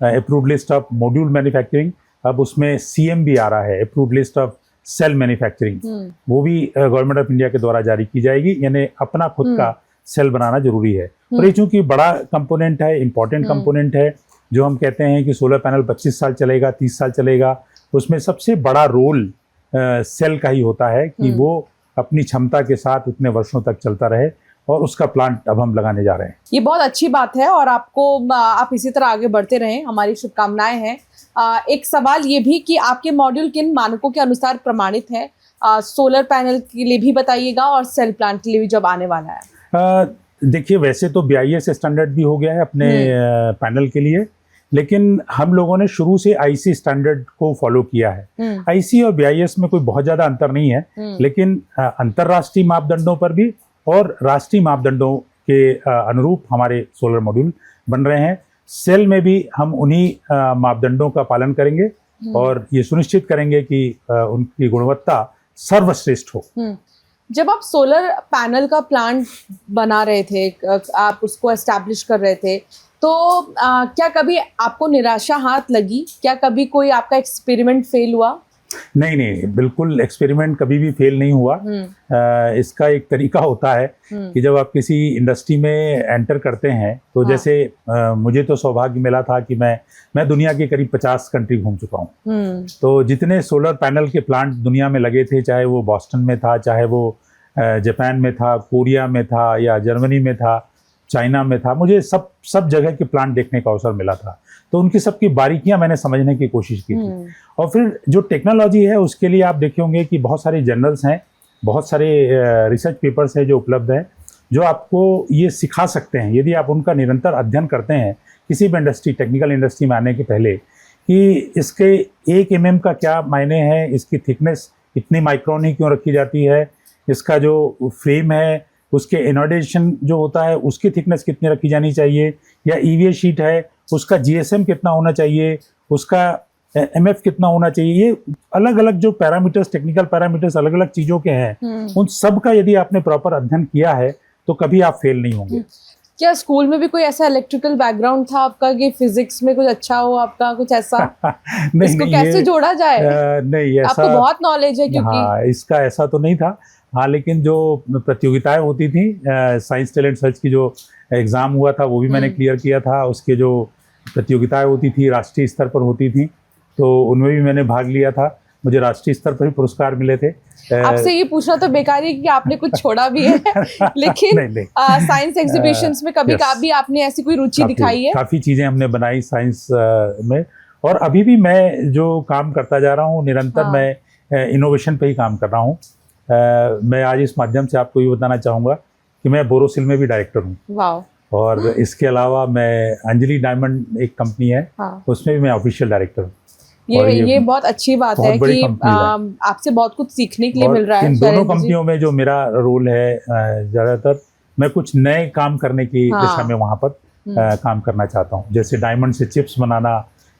B: approved list of module manufacturing. अब उसमें CM भी आ रहा है, approved list of cell manufacturing. वो भी गवर्नमेंट ऑफ इंडिया के द्वारा जारी की जाएगी। यानी अपना खुद का सेल बनाना जरूरी है। और ये चूंकि बड़ा कंपोनेंट है, इंपॉर्टेंट कंपोनेंट है, जो हम कहते हैं कि सोलर पैनल 25 साल चलेगा, 30 साल चलेगा, उसमें सबसे बड़ा रोल सेल का ही होता है कि वो अपनी क्षमता के साथ इतने वर्षों तक चलता रहे, और उसका प्लांट अब हम लगाने जा रहे हैं।
A: ये बहुत अच्छी बात है और आप इसी तरह आगे बढ़ते रहें, हमारी शुभकामनाएं हैं। एक सवाल ये भी कि आपके मॉड्यूल किन मानकों के अनुसार प्रमाणित है? सोलर पैनल के लिए भी बताइएगा और सेल प्लांट के लिए भी जब आने वाला है।
B: देखिए, वैसे तो BIS स्टैंडर्ड भी हो गया है अपने पैनल के लिए, लेकिन हम लोगों ने शुरू से IC स्टैंडर्ड को फॉलो किया है। IC और BIS में कोई बहुत ज़्यादा अंतर नहीं है, लेकिन अंतर्राष्ट्रीय मापदंडों पर भी और राष्ट्रीय मापदंडों के अनुरूप हमारे सोलर मॉड्यूल बन रहे हैं। सेल में भी हम उन्हीं मापदंडों का पालन करेंगे और ये सुनिश्चित करेंगे कि उनकी गुणवत्ता सर्वश्रेष्ठ हो।
A: जब आप सोलर पैनल का प्लांट बना रहे थे, आप उसको एस्टैब्लिश कर रहे थे, तो क्या कभी आपको निराशा हाथ लगी? क्या कभी कोई आपका एक्सपेरिमेंट फेल हुआ?
B: नहीं, बिल्कुल एक्सपेरिमेंट कभी भी फेल नहीं हुआ। इसका एक तरीका होता है कि जब आप किसी इंडस्ट्री में एंटर करते हैं तो जैसे मुझे तो सौभाग्य मिला था कि मैं दुनिया के करीब 50 कंट्री घूम चुका हूँ। तो जितने सोलर पैनल के प्लांट दुनिया में लगे थे, चाहे वो बॉस्टन में था, चाहे वो जापान में था, कोरिया में था, या जर्मनी में था, चाइना में था, मुझे सब जगह के प्लांट देखने का अवसर मिला था। तो उनकी सबकी बारीकियां मैंने समझने की कोशिश की थी। और फिर जो टेक्नोलॉजी है उसके लिए आप देखे होंगे कि बहुत सारे जर्नल्स हैं, बहुत सारे रिसर्च पेपर्स हैं जो उपलब्ध हैं, जो आपको ये सिखा सकते हैं यदि आप उनका निरंतर अध्ययन करते हैं किसी भी इंडस्ट्री, टेक्निकल इंडस्ट्री में आने के पहले, कि इसके 1 mm का क्या मायने है, इसकी थिकनेस इतनी माइक्रोन ही क्यों रखी जाती है, इसका जो फ्रेम है उसके एनोडेशन जो होता है उसकी थिकनेस कितनी रखी जानी चाहिए, या EVA शीट है उसका GSM कितना होना चाहिए, उसका MF कितना होना चाहिए, ये अलग अलग जो पैरामीटर्स, टेक्निकल पैरामीटर्स अलग अलग चीज़ों के हैं, उन सब का यदि आपने प्रॉपर अध्ययन किया है तो कभी आप फेल नहीं होंगे।
A: क्या स्कूल में भी कोई ऐसा इलेक्ट्रिकल बैकग्राउंड था आपका कि फिजिक्स में कुछ अच्छा हो आपका, कुछ ऐसा? इसको कैसे जोड़ा जाए?
B: नहीं, ऐसा
A: आपको बहुत नॉलेज है क्योंकि।
B: हाँ, इसका ऐसा तो नहीं था। हाँ, लेकिन जो प्रतियोगिताएं होती थी, साइंस टैलेंट सर्च की जो एग्ज़ाम हुआ था वो भी मैंने क्लियर किया था। उसके जो प्रतियोगिताएं होती थी राष्ट्रीय स्तर पर होती थी, तो उनमें भी मैंने भाग लिया था। मुझे राष्ट्रीय स्तर पर ही पुरस्कार मिले थे।
A: आपसे ये पूछना तो बेकार है कि आपने कुछ छोड़ा भी है, लेकिन साइंस एग्जीबिशंस में कभी आपने ऐसी कोई रुचि दिखाई है?
B: काफ़ी चीज़ें हमने बनाई साइंस में, और अभी भी मैं जो काम करता जा रहा हूँ निरंतर, मैं इनोवेशन पे ही काम कर रहा हूँ। मैं आज इस माध्यम से आपको ये बताना चाहूँगा कि मैं बोरोसिल में भी डायरेक्टर हूँ।
A: वाह।
B: और इसके अलावा मैं अंजलि डायमंड एक कंपनी है, उसमें भी मैं ऑफिशियल डायरेक्टर हूँ।
A: ये बहुत अच्छी बात है कि आपसे बहुत कुछ सीखने के लिए मिल रहा है।
B: इन दोनों कंपनियों में जो मेरा रोल है, ज़्यादातर मैं कुछ नए काम करने की दिशा में वहाँ पर काम करना चाहता हूँ। जैसे डायमंड से चिप्स बनाना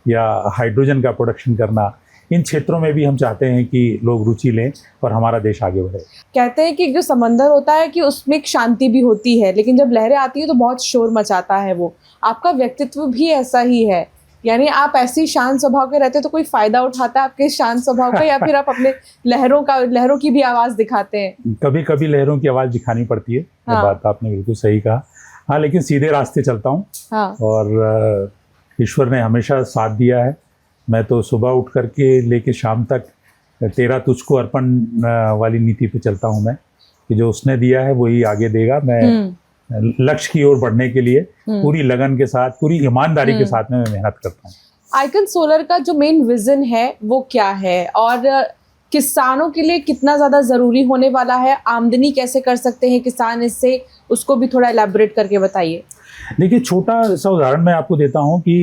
B: या हाइड्रोजन का प्रोडक्शन करना, इन क्षेत्रों में भी हम चाहते हैं कि लोग रुचि लें और हमारा देश आगे बढ़े।
A: कहते हैं कि जो समंदर होता है कि उसमें एक शांति भी होती है, लेकिन जब लहरें आती है तो बहुत शोर मचाता है वो। आपका व्यक्तित्व भी ऐसा ही है यानी आप ऐसी शांत स्वभाव के रहते तो कोई फायदा उठाता है आपके शांत स्वभाव का, या फिर आप अपने लहरों की भी आवाज दिखाते हैं?
B: कभी कभी लहरों की आवाज़ दिखानी पड़ती है। ये
A: हाँ।
B: बात आपने बिल्कुल सही कहा। हाँ, लेकिन सीधे रास्ते चलता हूँ।
A: हाँ।
B: और ईश्वर ने हमेशा साथ दिया है। मैं तो सुबह उठ करके लेके शाम तक तेरा तुझको अर्पण वाली नीति पे चलता हूँ मैं, कि जो उसने दिया है वही आगे देगा। मैं लक्ष्य की ओर बढ़ने के लिए पूरी लगन के साथ, पूरी ईमानदारी के साथ में मैं मेहनत करता हूँ।
A: आइकन सोलर का जो मेन विजन है वो क्या है, और किसानों के लिए कितना ज़्यादा ज़रूरी होने वाला है? आमदनी कैसे कर सकते हैं किसान इससे, उसको भी थोड़ा एलैबोरेट करके बताइए।
B: देखिए, छोटा सा उदाहरण मैं आपको देता हूँ कि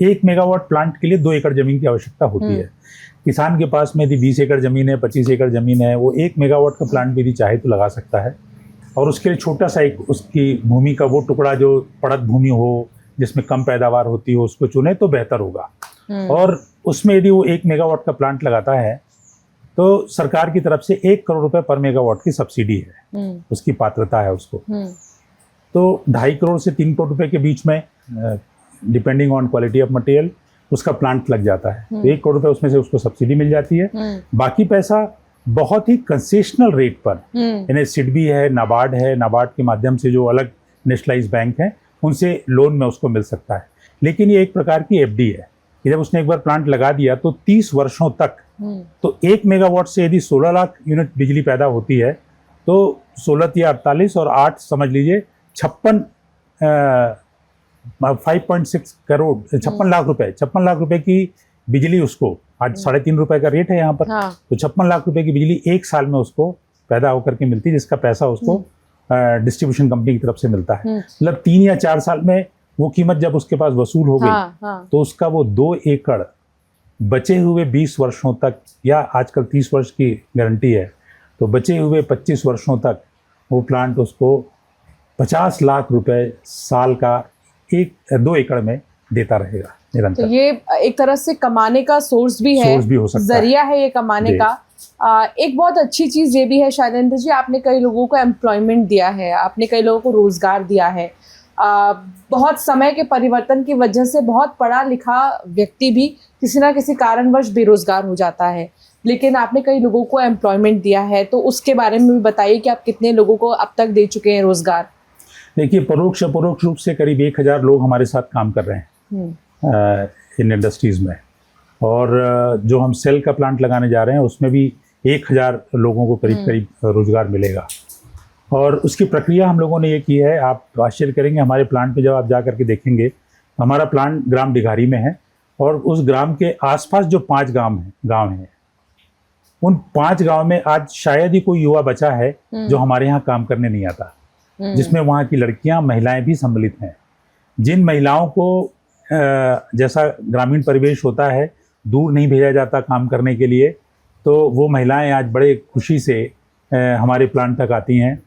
B: 1 मेगावाट प्लांट के लिए 2 एकड़ ज़मीन की आवश्यकता होती है। किसान के पास में यदि 20 एकड़ ज़मीन है, 25 एकड़ ज़मीन है, वो 1 मेगावाट का प्लांट भी यदि चाहे तो लगा सकता है। और उसके लिए छोटा सा एक उसकी भूमि का वो टुकड़ा जो पड़त भूमि हो, जिसमें कम पैदावार होती हो, उसको चुने तो बेहतर होगा। और उसमें यदि वो 1 मेगावाट का प्लांट लगाता है तो सरकार की तरफ से 1 करोड़ रुपए पर मेगावाट की सब्सिडी है, उसकी पात्रता है उसको। तो 2.5 करोड़ से 3 करोड़ रुपए के बीच में, depending on quality of material, उसका प्लांट लग जाता है। तो 1 करोड़ रुपए उसमें से उसको सब्सिडी मिल जाती है। बाकी पैसा बहुत ही कंसेशनल रेट पर, यानी सिडबी है, नाबार्ड है, नाबार्ड के माध्यम से जो अलग नेशनलाइज बैंक हैं उनसे लोन में उसको मिल सकता है। लेकिन ये एक प्रकार की एफडी है कि जब उसने एक बार प्लांट लगा दिया तो 30 वर्षों तक, तो 1 मेगावाट से यदि 16 लाख यूनिट बिजली पैदा होती है तो 16 या 48 और 8 समझ लीजिए 5.6 करोड़, 56 लाख रुपए, 56 लाख रुपए की बिजली उसको, आज 3.5 रुपए का रेट है यहाँ पर।
A: हाँ।
B: तो 56 लाख रुपए की बिजली एक साल में उसको पैदा होकर के मिलती है, जिसका पैसा उसको डिस्ट्रीब्यूशन कंपनी की तरफ से मिलता है। मतलब 3 या 4 साल में वो कीमत जब उसके पास वसूल हो गई,
A: हाँ।
B: तो उसका वो 2 एकड़ बचे हुए 20 वर्षों तक, या आजकल 30 वर्ष की गारंटी है, तो बचे हुए 25 वर्षों तक वो प्लांट उसको 50 लाख रुपए साल का 2 एकड़ में देता रहेगा निरंतर।
A: तो ये एक तरह से कमाने का सोर्स भी है,
B: हो सकता
A: जरिया है ये कमाने का। एक बहुत अच्छी चीज़ ये भी है शैलेंद्र जी, आपने कई लोगों को एम्प्लॉयमेंट दिया है, आपने कई लोगों को रोज़गार दिया है। बहुत समय के परिवर्तन की वजह से बहुत पढ़ा लिखा व्यक्ति भी किसी ना किसी कारणवश बेरोजगार हो जाता है, लेकिन आपने कई लोगों को एम्प्लॉयमेंट दिया है, तो उसके बारे में भी बताइए कि आप कितने लोगों को अब तक दे चुके हैं रोजगार।
B: देखिए, परोक्ष अपरोक्ष रूप से करीब 1000 लोग हमारे साथ काम कर रहे हैं इन इंडस्ट्रीज़ में। और जो हम सेल का प्लांट लगाने जा रहे हैं उसमें भी 1000 लोगों को करीब करीब रोजगार मिलेगा। और उसकी प्रक्रिया हम लोगों ने ये की है, आप आश्चर्य करेंगे, हमारे प्लांट पे जब आप जा करके देखेंगे, हमारा प्लांट ग्राम डिघारी में है और उस ग्राम के आसपास जो 5 गांव हैं, उन 5 गांव में आज शायद ही कोई युवा बचा है जो हमारे यहाँ काम करने नहीं आता, जिसमें वहाँ की लड़कियाँ, महिलाएं भी सम्मिलित हैं। जिन महिलाओं को जैसा ग्रामीण परिवेश होता है, दूर नहीं भेजा जाता काम करने के लिए, तो वो महिलाएं आज बड़े खुशी से हमारे प्लांट तक आती हैं।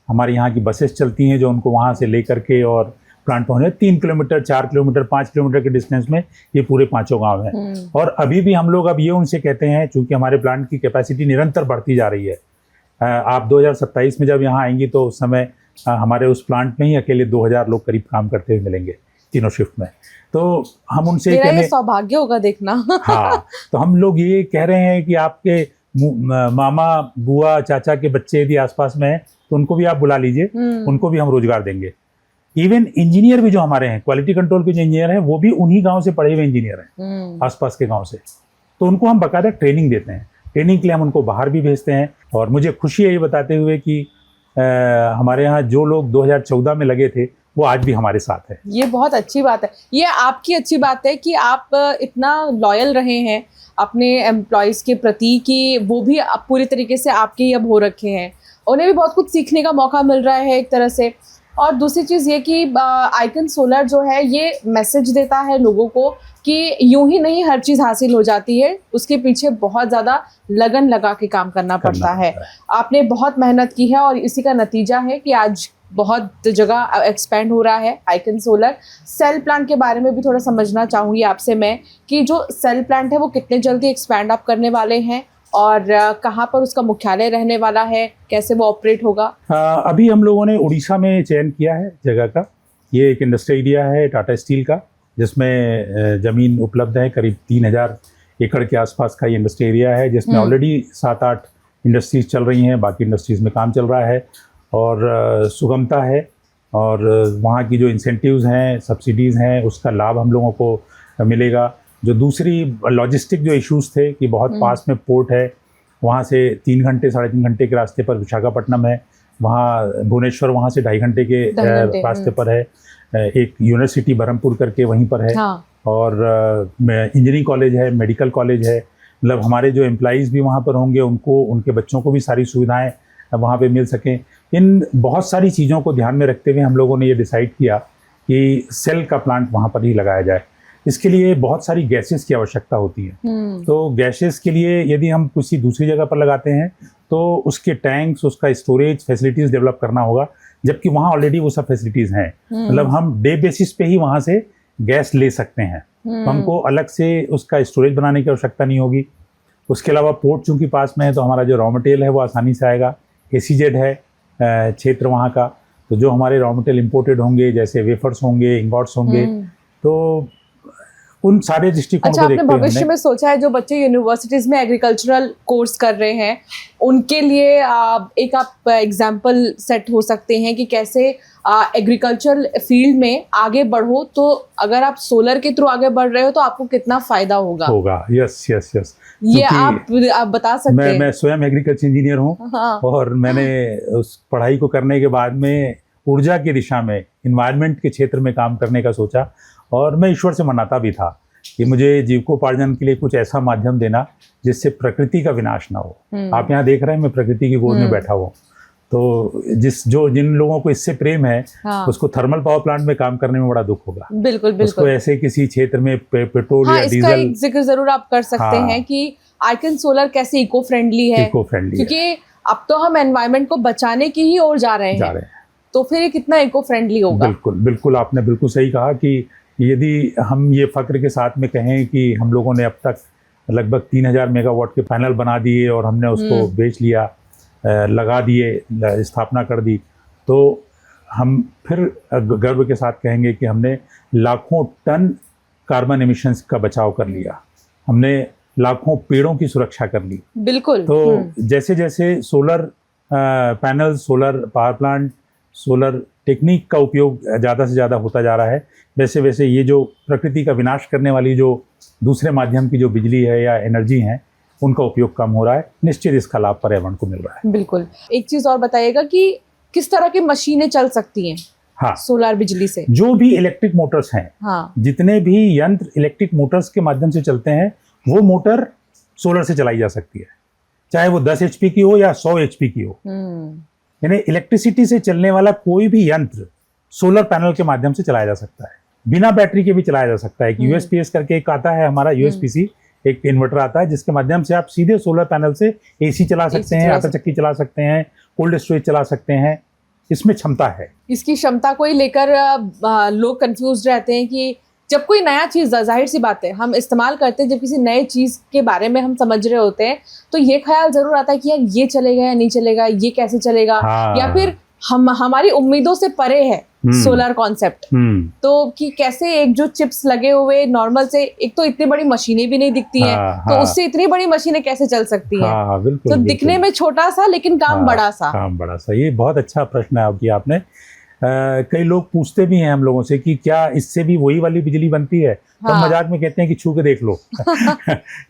B: हमारे यहाँ की बसेस चलती हैं जो उनको वहाँ से ले करके और प्लांट पहुँचे। 3 किलोमीटर, 4 किलोमीटर, 5 किलोमीटर के डिस्टेंस में ये पूरे 5 गांव हैं। और अभी भी हम लोग अब ये उनसे कहते हैं, चूँकि हमारे प्लांट की कैपेसिटी निरंतर बढ़ती जा रही है, आप 2027 में जब यहाँ आएंगी तो उस समय हमारे उस प्लांट में ही अकेले 2000 लोग करीब काम करते हुए मिलेंगे तीनों शिफ्ट में। तो हम उनसे
A: ये सौभाग्य होगा देखना।
B: हाँ, तो हम लोग ये कह रहे हैं कि आपके मामा, बुआ, चाचा के बच्चे यदि आसपास में हैं तो उनको भी आप बुला लीजिए, उनको भी हम रोजगार देंगे। इवन इंजीनियर भी जो हमारे हैं, क्वालिटी कंट्रोल के जो इंजीनियर हैं, वो भी उन्हीं गांव से पढ़े हुए इंजीनियर हैं, आसपास के गांव से। तो उनको हम बाकायदा ट्रेनिंग देते हैं। ट्रेनिंग के लिए हम उनको बाहर भी भेजते हैं। और मुझे खुशी है ये बताते हुए कि हमारे यहाँ जो लोग 2014 में लगे थे वो आज भी हमारे साथ है।
A: ये बहुत अच्छी बात है, ये आपकी अच्छी बात है कि आप इतना लॉयल रहे हैं अपने एम्प्लॉयज़ के प्रति कि वो भी अब पूरी तरीके से आपके ही अब हो रखे हैं। उन्हें भी बहुत कुछ सीखने का मौका मिल रहा है एक तरह से। और दूसरी चीज़ ये कि आइकन सोलर जो है ये मैसेज देता है लोगों को कि यूं ही नहीं हर चीज़ हासिल हो जाती है, उसके पीछे बहुत ज़्यादा लगन लगा के काम करना पड़ता है। आपने बहुत मेहनत की है और इसी का नतीजा है कि आज बहुत जगह एक्सपेंड हो रहा है आइकन सोलर। सेल प्लांट के बारे में भी थोड़ा समझना चाहूँगी आपसे मैं कि जो सेल प्लांट है वो कितने जल्दी एक्सपैंड आप करने वाले हैं और कहाँ पर उसका मुख्यालय रहने वाला है, कैसे वो ऑपरेट होगा?
B: अभी हम लोगों ने उड़ीसा में चयन किया है जगह का। ये एक इंडस्ट्रियल एरिया है टाटा स्टील का, जिसमें ज़मीन उपलब्ध है, करीब 3000 एकड़ के आसपास का ये इंडस्ट्री एरिया है, जिसमें ऑलरेडी 7-8 इंडस्ट्रीज़ चल रही हैं, बाकी इंडस्ट्रीज़ में काम चल रहा है और सुगमता है। और वहाँ की जो इंसेंटिव्स हैं, सब्सिडीज़ हैं, उसका लाभ हम लोगों को मिलेगा। जो दूसरी लॉजिस्टिक जो इश्यूज़ थे कि बहुत पास में पोर्ट है, वहाँ से 3 घंटे 3.5 घंटे के रास्ते पर विशाखापट्टनम है, वहाँ भुवनेश्वर वहाँ से 2.5 घंटे के रास्ते पर है, एक यूनिवर्सिटी बरहमपुर करके वहीं पर है।
A: हाँ।
B: और इंजीनियरिंग कॉलेज है, मेडिकल कॉलेज है। मतलब हमारे जो एम्प्लॉइज़ भी वहाँ पर होंगे, उनको, उनके बच्चों को भी सारी सुविधाएं वहाँ पे मिल सकें। इन बहुत सारी चीज़ों को ध्यान में रखते हुए हम लोगों ने ये डिसाइड किया कि सेल का प्लांट वहाँ पर ही लगाया जाए। इसके लिए बहुत सारी गैसेस की आवश्यकता होती है। तो गैसेस के लिए यदि हम किसी दूसरी जगह पर लगाते हैं तो उसके टैंक्स, उसका स्टोरेज फैसिलिटीज़ डेवलप करना होगा, जबकि वहाँ ऑलरेडी वो सब फैसिलिटीज़ हैं। मतलब हम डे बेसिस पे ही वहाँ से गैस ले सकते हैं, तो हमको अलग से उसका स्टोरेज बनाने की आवश्यकता नहीं होगी। उसके अलावा पोर्ट चूँकि पास में है, तो हमारा जो रॉ मटेरियल है वो आसानी से आएगा। SEZ है क्षेत्र वहाँ का, तो जो हमारे रॉ मटेरियल इम्पोर्टेड होंगे, जैसे वेफर्स होंगे, इंगॉट्स होंगे, तो उन सारे दृष्टिकोण
A: अच्छा,
B: को
A: आपने
B: देखते हुए
A: भविष्य में सोचा है जो बच्चे यूनिवर्सिटीज में एग्रीकल्चरल कोर्स कर रहे हैं उनके लिए एक आप एग्जांपल सेट हो सकते हैं कि कैसे एग्रीकल्चरल फील्ड में आगे बढ़ो, तो अगर आप सोलर के थ्रू आगे बढ़ रहे हो तो आपको कितना फायदा होगा?
B: यस यस यस,
A: ये आप बता सकते हैं?
B: मैं स्वयं एग्रीकल्चर इंजीनियर हूँ।
A: हाँ।
B: और मैंने उस पढ़ाई को करने के बाद में ऊर्जा की दिशा में, इन्वायरमेंट के क्षेत्र में काम करने का सोचा, और मैं ईश्वर से मनाता भी था कि मुझे जीविकोपार्जन के लिए कुछ ऐसा माध्यम देना जिससे प्रकृति का विनाश ना हो। आप यहाँ देख रहे हैं मैं प्रकृति की गोद में बैठा हुआ, तो जिन लोगों को इससे प्रेम है,
A: हाँ।
B: उसको थर्मल पावर प्लांट में काम करने में बड़ा दुख होगा।
A: बिल्कुल बिल्कुल।
B: उसको ऐसे किसी क्षेत्र में पेट्रोल
A: हाँ,
B: या
A: इसका
B: डीजल,
A: एक जिक्र जरूर आप कर सकते हैं कि आइकन सोलर कैसे इको फ्रेंडली है, क्योंकि अब तो हम एनवायरनमेंट को बचाने की ही ओर जा रहे हैं, तो फिर ये कितना इको फ्रेंडली होगा?
B: बिल्कुल बिल्कुल, आपने बिल्कुल सही कहा कि यदि हम ये फक्र के साथ में कहें कि हम लोगों ने अब तक लगभग 3000 मेगावाट के पैनल बना दिए और हमने उसको बेच लिया, लगा दिए, स्थापना कर दी, तो हम फिर गर्व के साथ कहेंगे कि हमने लाखों टन कार्बन एमिशंस का बचाव कर लिया, हमने लाखों पेड़ों की सुरक्षा कर ली।
A: बिल्कुल।
B: तो जैसे जैसे solar panel, solar power plant, solar technique का उपयोग ज़्यादा से ज़्यादा होता जा रहा है, वैसे वैसे ये जो प्रकृति का विनाश करने वाली जो दूसरे माध्यम की जो बिजली है या एनर्जी है, उनका उपयोग कम हो रहा है। निश्चित इसका लाभ पर्यावरण को मिल रहा है।
A: बिल्कुल। एक चीज़ और बताइएगा कि किस तरह की मशीनें चल सकती हैं सोलर बिजली से?
B: जो भी इलेक्ट्रिक मोटर्स हैं, जितने भी यंत्र इलेक्ट्रिक मोटर्स के माध्यम से चलते हैं, वो मोटर सोलर से चलाई जा सकती है, चाहे वो 10 HP की हो या 100 HP की हो। यानी इलेक्ट्रिसिटी से चलने वाला कोई भी यंत्र सोलर पैनल के माध्यम से चलाया जा सकता है, बिना बैटरी के भी चलाया जा सकता है। USPS करके एक आता है हमारा, USPC एक इन्वर्टर आता है, जिसके माध्यम से आप सीधे सोलर पैनल से AC चला सकते हैं, आटा चक्की चला सकते हैं, कोल्ड स्टोरेज चला सकते हैं। इसमें क्षमता है। इसकी
A: क्षमता को लेकर लोग कंफ्यूज रहते हैं कि जब कोई नया चीज़, जाहिर सी बात है, हम इस्तेमाल करते हैं, जब किसी नए चीज़ के बारे में हम समझ रहे होते हैं, तो ये ख्याल ज़रूर आता है कि यार ये चलेगा या नहीं चलेगा, ये कैसे चलेगा, या फिर हमारी उम्मीदों से परे है सोलर कॉन्सेप्ट। तो कि कैसे एक जो चिप्स लगे हुए नॉर्मल से, एक तो इतनी बड़ी मशीनें भी नहीं दिखती हैं, तो उससे इतनी बड़ी मशीनें कैसे चल सकती हैं? तो दिखने में छोटा सा लेकिन काम बड़ा सा।
B: ये बहुत अच्छा प्रश्न है किया आपने। कई लोग पूछते भी हैं हम लोगों से कि क्या इससे भी वही वाली बिजली बनती है? तो हम मजाक में कहते हैं कि छू के देख लो।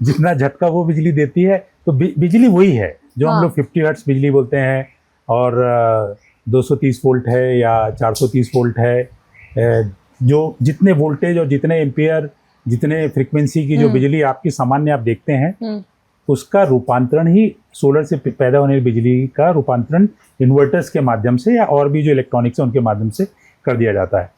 B: जितना झटका वो बिजली देती है, तो बिजली वही है जो हम लोग 50 हर्ट्ज बिजली बोलते हैं, और 230 वोल्ट है या 430 वोल्ट है। जो जितने वोल्टेज और जितने एम्पियर, जितने फ्रीक्वेंसी की जो बिजली आपकी सामान्य आप देखते हैं, उसका रूपांतरण ही सोलर से पैदा होने वाली बिजली का रूपांतरण इन्वर्टर्स के माध्यम से या और भी जो इलेक्ट्रॉनिक्स है उनके माध्यम से कर दिया जाता है।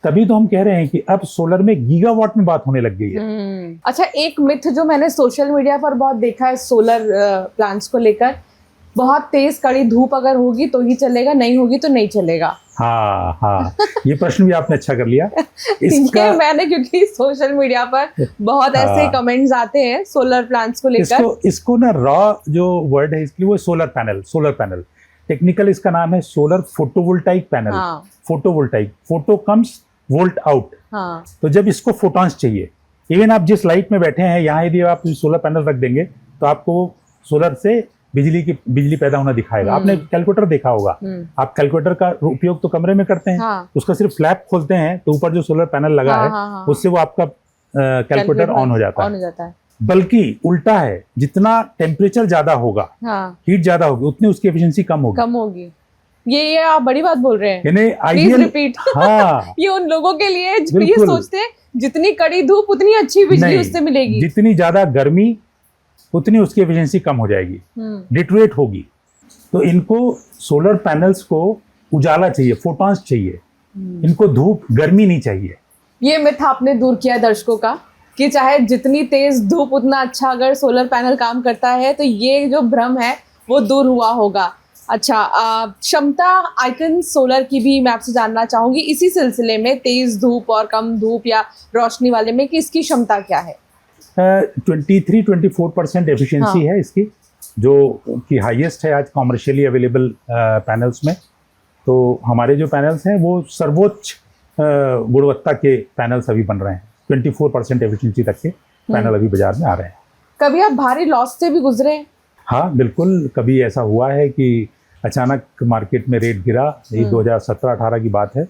B: तभी तो हम कह रहे हैं कि अब सोलर में गीगावाट में बात होने लग गई है।
A: अच्छा, एक मिथ जो मैंने सोशल मीडिया पर बहुत देखा है सोलर प्लांट्स को लेकर, बहुत तेज कड़ी धूप अगर होगी तो ही चलेगा, नहीं होगी तो नहीं चलेगा।
B: हाँ, ये प्रश्न भी आपने अच्छा कर लिया।
A: ये मैंने, क्योंकि सोशल मीडिया पर बहुत ऐसे कमेंट्स आते हैं सोलर प्लांट्स को लेकर।
B: इसको ना रॉ जो वर्ड है इसके लिए वो सोलर पैनल, टेक्निकल इसका नाम है solar photovoltaic panel. Photovoltaic, photo comes volt out.
A: हाँ।
B: तो जब इसको फोटॉन्स चाहिए, इवन आप जिस लाइट में बैठे हैं यहाँ यदि आप सोलर पैनल रख देंगे तो आपको सोलर से बिजली पैदा होना दिखाएगा। आपने कैलकुलेटर देखा होगा, आप कैलकुलेटर का उपयोग तो कमरे में करते हैं।
A: हाँ।
B: उसका सिर्फ फ्लैप खोलते हैं तो ऊपर जो सोलर पैनल लगा
A: हाँ,
B: है
A: हाँ,
B: उससे वो आपका कैलकुलेटर ऑन हो जाता है। बल्कि उल्टा है, जितना टेम्परेचर ज्यादा होगा,
A: हाँ।
B: हीट ज्यादा होगी, उतनी उसकी एफिशिएंसी कम होगी।
A: ये आप बड़ी बात बोल रहे हैं।
B: यानी
A: प्लीज रिपीट।
B: हाँ।
A: ये उन लोगों के लिए जो ये सोचते हैं जितनी कड़ी धूप उतनी अच्छी बिजली उससे मिलेगी।
B: जितनी ज्यादा गर्मी उतनी उसकी एफिशिएंसी कम हो जाएगी, डिटरेट होगी। तो इनको सोलर पैनल्स को उजाला चाहिए, फोटॉन्स चाहिए, इनको धूप गर्मी नहीं चाहिए।
A: ये मिथ आपने दूर किया दर्शकों का कि चाहे जितनी तेज धूप उतना अच्छा अगर सोलर पैनल काम करता है, तो ये जो भ्रम है वो दूर हुआ होगा। अच्छा, क्षमता आइकन सोलर की भी मैं आपसे जानना चाहूंगी इसी सिलसिले में, तेज धूप और कम धूप या रोशनी वाले में, कि इसकी क्षमता क्या है?
B: 23-24% एफिशिएंसी है इसकी, जो कि हाईएस्ट है आज कॉमर्शियली अवेलेबल पैनल्स में। तो हमारे जो पैनल्स हैं वो सर्वोच्च गुणवत्ता के पैनल्स अभी बन रहे हैं। 24% एफिशिएंसी तक के पैनल अभी बाजार में आ रहे हैं।
A: कभी आप भारी लॉस से भी गुजरे हैं?
B: हाँ बिल्कुल, कभी ऐसा हुआ है कि अचानक मार्केट में रेट गिरा। ये 2017-18 की बात है,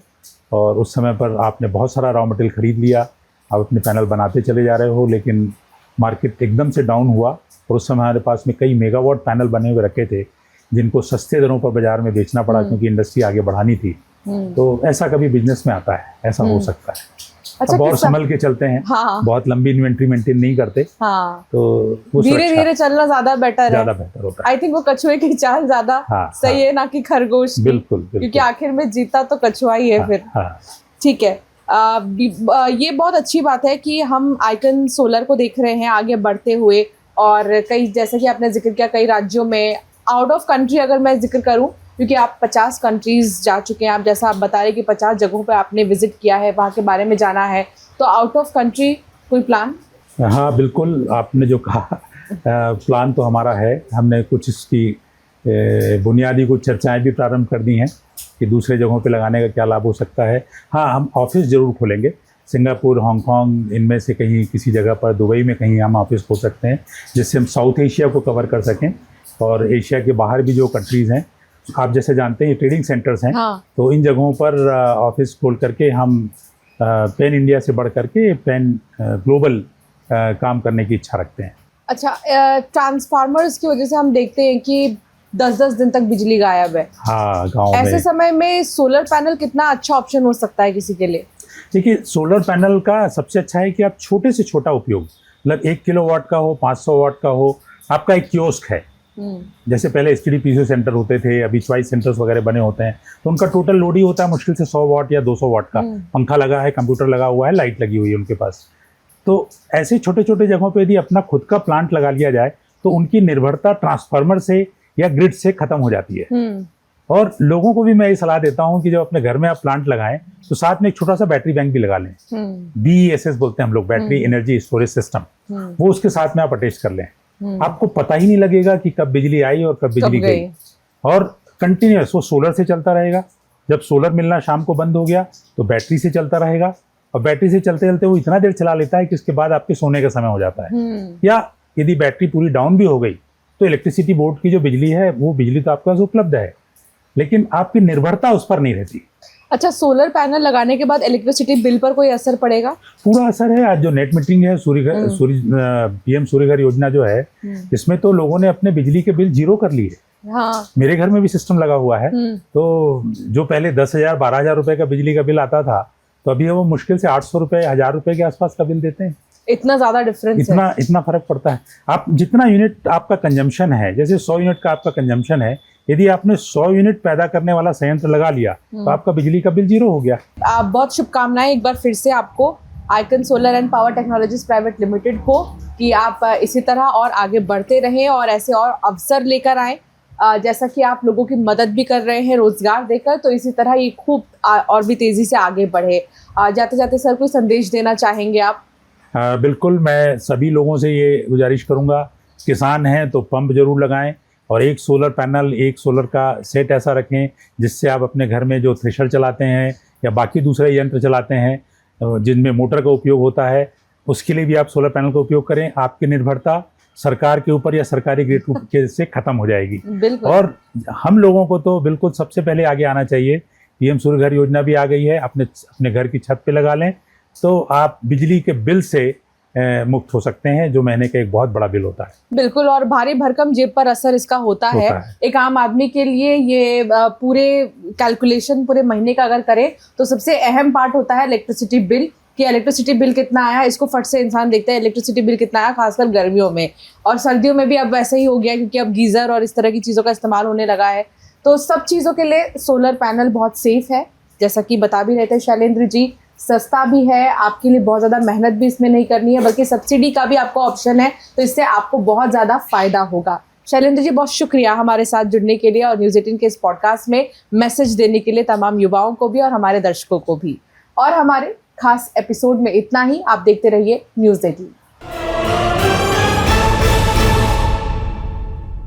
B: और उस समय पर आपने बहुत सारा रॉ मटेरियल खरीद लिया, आप अपने पैनल बनाते चले जा रहे हो, लेकिन मार्केट एकदम से डाउन हुआ और उस समय हमारे पास में कई मेगावाट पैनल बने हुए रखे थे जिनको सस्ते दरों पर बाजार में बेचना पड़ा क्योंकि इंडस्ट्री आगे बढ़ानी थी। तो ऐसा कभी बिजनेस में आता है, ऐसा हो सकता है।
A: अच्छा,
B: अब और संभल के चलते हैं।
A: हाँ।
B: बहुत लंबी इन्वेंट्री मेंटेन नहीं करते।
A: हाँ।
B: तो
A: धीरे धीरे चलना ज्यादा बेटर
B: होता है।
A: आई थिंक वो कछुए की चाल ज्यादा सही है, ना कि खरगोश की।
B: बिल्कुल,
A: क्योंकि आखिर में जीता तो कछुआ ही है फिर। ठीक है, ये बहुत अच्छी बात है कि हम आइकन सोलर को देख रहे हैं आगे बढ़ते हुए, और कई, जैसे कि आपने जिक्र किया, कई राज्यों में, आउट ऑफ कंट्री अगर मैं जिक्र करूं, क्योंकि आप 50 कंट्रीज जा चुके हैं, आप जैसा आप बता रहे कि 50 जगहों पे आपने विजिट किया है, वहाँ के बारे में जाना है, तो आउट ऑफ कंट्री कोई प्लान?
B: हाँ बिल्कुल, आपने जो कहा प्लान तो हमारा है। हमने कुछ इसकी बुनियादी कुछ चर्चाएं भी प्रारंभ कर दी हैं कि दूसरे जगहों पे लगाने का क्या लाभ हो सकता है। हाँ, हम ऑफिस ज़रूर खोलेंगे, सिंगापुर, हांगकांग, इनमें से कहीं किसी जगह पर, दुबई में कहीं हम ऑफिस खोल सकते हैं जिससे हम साउथ एशिया को कवर कर सकें, और एशिया के बाहर भी जो कंट्रीज़ हैं, आप जैसे जानते हैं ट्रेडिंग सेंटर्स हैं। हाँ। तो इन जगहों पर ऑफिस खोल करके हम पैन इंडिया से बढ़ करके पैन ग्लोबल काम करने की इच्छा रखते हैं।
A: अच्छा, ट्रांसफार्मर्स की वजह से हम देखते हैं कि 10-10 दिन तक बिजली गायब है।
B: हाँ, गाँव में।
A: ऐसे समय में सोलर पैनल कितना अच्छा ऑप्शन हो सकता है किसी के लिए?
B: देखिए, सोलर पैनल का सबसे अच्छा है कि आप छोटे से छोटा उपयोग, मतलब 1 किलोवाट का हो, 500 वाट का हो, आपका एक कियोस्क है। जैसे पहले एसटीडी पीसीओ सेंटर होते थे, अभी चॉइस सेंटर्स वगैरह बने होते हैं, तो उनका टोटल लोड ही होता है मुश्किल से 100 वाट या 200 वाट का। पंखा लगा है, कंप्यूटर लगा हुआ है, लाइट लगी हुई है उनके पास। तो ऐसे छोटे छोटे जगहों पे यदि अपना खुद का प्लांट लगा लिया जाए तो उनकी निर्भरता ट्रांसफार्मर से या ग्रिड से खत्म हो जाती है। और लोगों को भी मैं ये सलाह देता हूँ कि जब अपने घर में आप प्लांट लगाएं तो साथ में एक छोटा सा बैटरी बैंक भी लगा लें। BESS बोलते हैं हम लोग, बैटरी एनर्जी स्टोरेज सिस्टम, वो उसके साथ में आप अटैच कर लें। आपको पता ही नहीं लगेगा कि कब बिजली आई और कब बिजली गई, और कंटिन्यूअस वो सोलर से चलता रहेगा। जब सोलर मिलना शाम को बंद हो गया तो बैटरी से चलता रहेगा, और बैटरी से चलते चलते वो इतना देर चला लेता है कि उसके बाद आपके सोने का समय हो जाता है। या यदि बैटरी पूरी डाउन भी हो गई तो इलेक्ट्रिसिटी बोर्ड की जो बिजली है वो बिजली तो आपके पास उपलब्ध है, लेकिन आपकी निर्भरता उस पर नहीं रहती। अच्छा, सोलर पैनल लगाने के बाद इलेक्ट्रिसिटी बिल पर कोई असर पड़ेगा? पूरा असर है। आज जो नेट मीटरिंग है, पीएम सूर्यघर योजना जो है, इसमें तो लोगों ने अपने बिजली के बिल जीरो कर लिए। हाँ। मेरे घर में भी सिस्टम लगा हुआ है, तो जो पहले 10,000 12,000 रुपए का बिजली का बिल आता था, तो अभी वो मुश्किल से 800 रुपए 1000 रुपए के आसपास का बिल देते हैं। इतना ज्यादा डिफरेंस है? इतना फर्क पड़ता है। आप जितना यूनिट आपका कंजम्पशन है, जैसे 100 यूनिट का आपका कंजम्पशन है, यदि आपने 100 यूनिट पैदा करने वाला संयंत्र लगा लिया तो आपका बिजली का बिल जीरो हो गया। बहुत शुभकामनाएं एक बार फिर से आपको, icon solar and power technologies private limited को, कि आप इसी तरह और आगे बढ़ते रहें और ऐसे और अवसर लेकर आएँ। जैसा कि आप लोगों की मदद भी कर रहे हैं रोजगार देकर, तो इसी तरह ये खूब और भी तेजी से आगे बढ़े। जाते जाते सर कोई संदेश देना चाहेंगे आप? बिल्कुल, मैं सभी लोगों से ये गुजारिश करूंगा, किसान हैं तो पंप जरूर लगाएं, और एक सोलर पैनल, एक सोलर का सेट ऐसा रखें जिससे आप अपने घर में जो थ्रेशर चलाते हैं या बाकी दूसरे यंत्र चलाते हैं जिनमें मोटर का उपयोग होता है, उसके लिए भी आप सोलर पैनल का उपयोग करें। आपकी निर्भरता सरकार के ऊपर या सरकारी ग्रिड के से खत्म हो जाएगी।
A: बिल्कुल।
B: और हम लोगों को तो बिल्कुल सबसे पहले आगे आना चाहिए। पीएम सूर्य घर योजना भी आ गई है, अपने घर की छत पे लगा लें तो आप बिजली के बिल से मुक्त हो सकते हैं, जो महीने का एक बहुत बड़ा बिल होता है।
A: बिल्कुल, और भारी भरकम जेब पर असर इसका होता है। एक आम आदमी के लिए ये पूरे कैलकुलेशन पूरे महीने का अगर करें तो सबसे अहम पार्ट होता है इलेक्ट्रिसिटी बिल, कि इलेक्ट्रिसिटी बिल कितना आया। इसको फट से इंसान देखता है इलेक्ट्रिसिटी बिल कितना आया, खासकर गर्मियों में, और सर्दियों में भी अब वैसे ही हो गया क्योंकि अब गीज़र और इस तरह की चीज़ों का इस्तेमाल होने लगा है। तो सब चीज़ों के लिए सोलर पैनल बहुत सेफ है, जैसा कि बता भी रहे थे शैलेंद्र जी। सस्ता भी है, आपके लिए बहुत ज़्यादा मेहनत भी इसमें नहीं करनी है, बल्कि सब्सिडी का भी आपको ऑप्शन है, तो इससे आपको बहुत ज़्यादा फ़ायदा होगा। शैलेंद्र जी, बहुत शुक्रिया हमारे साथ जुड़ने के लिए और न्यूज़ 18 के इस पॉडकास्ट में मैसेज देने के लिए तमाम युवाओं को भी और हमारे दर्शकों को भी। और हमारे खास एपिसोड में इतना ही। आप देखते रहिए न्यूज़ 18।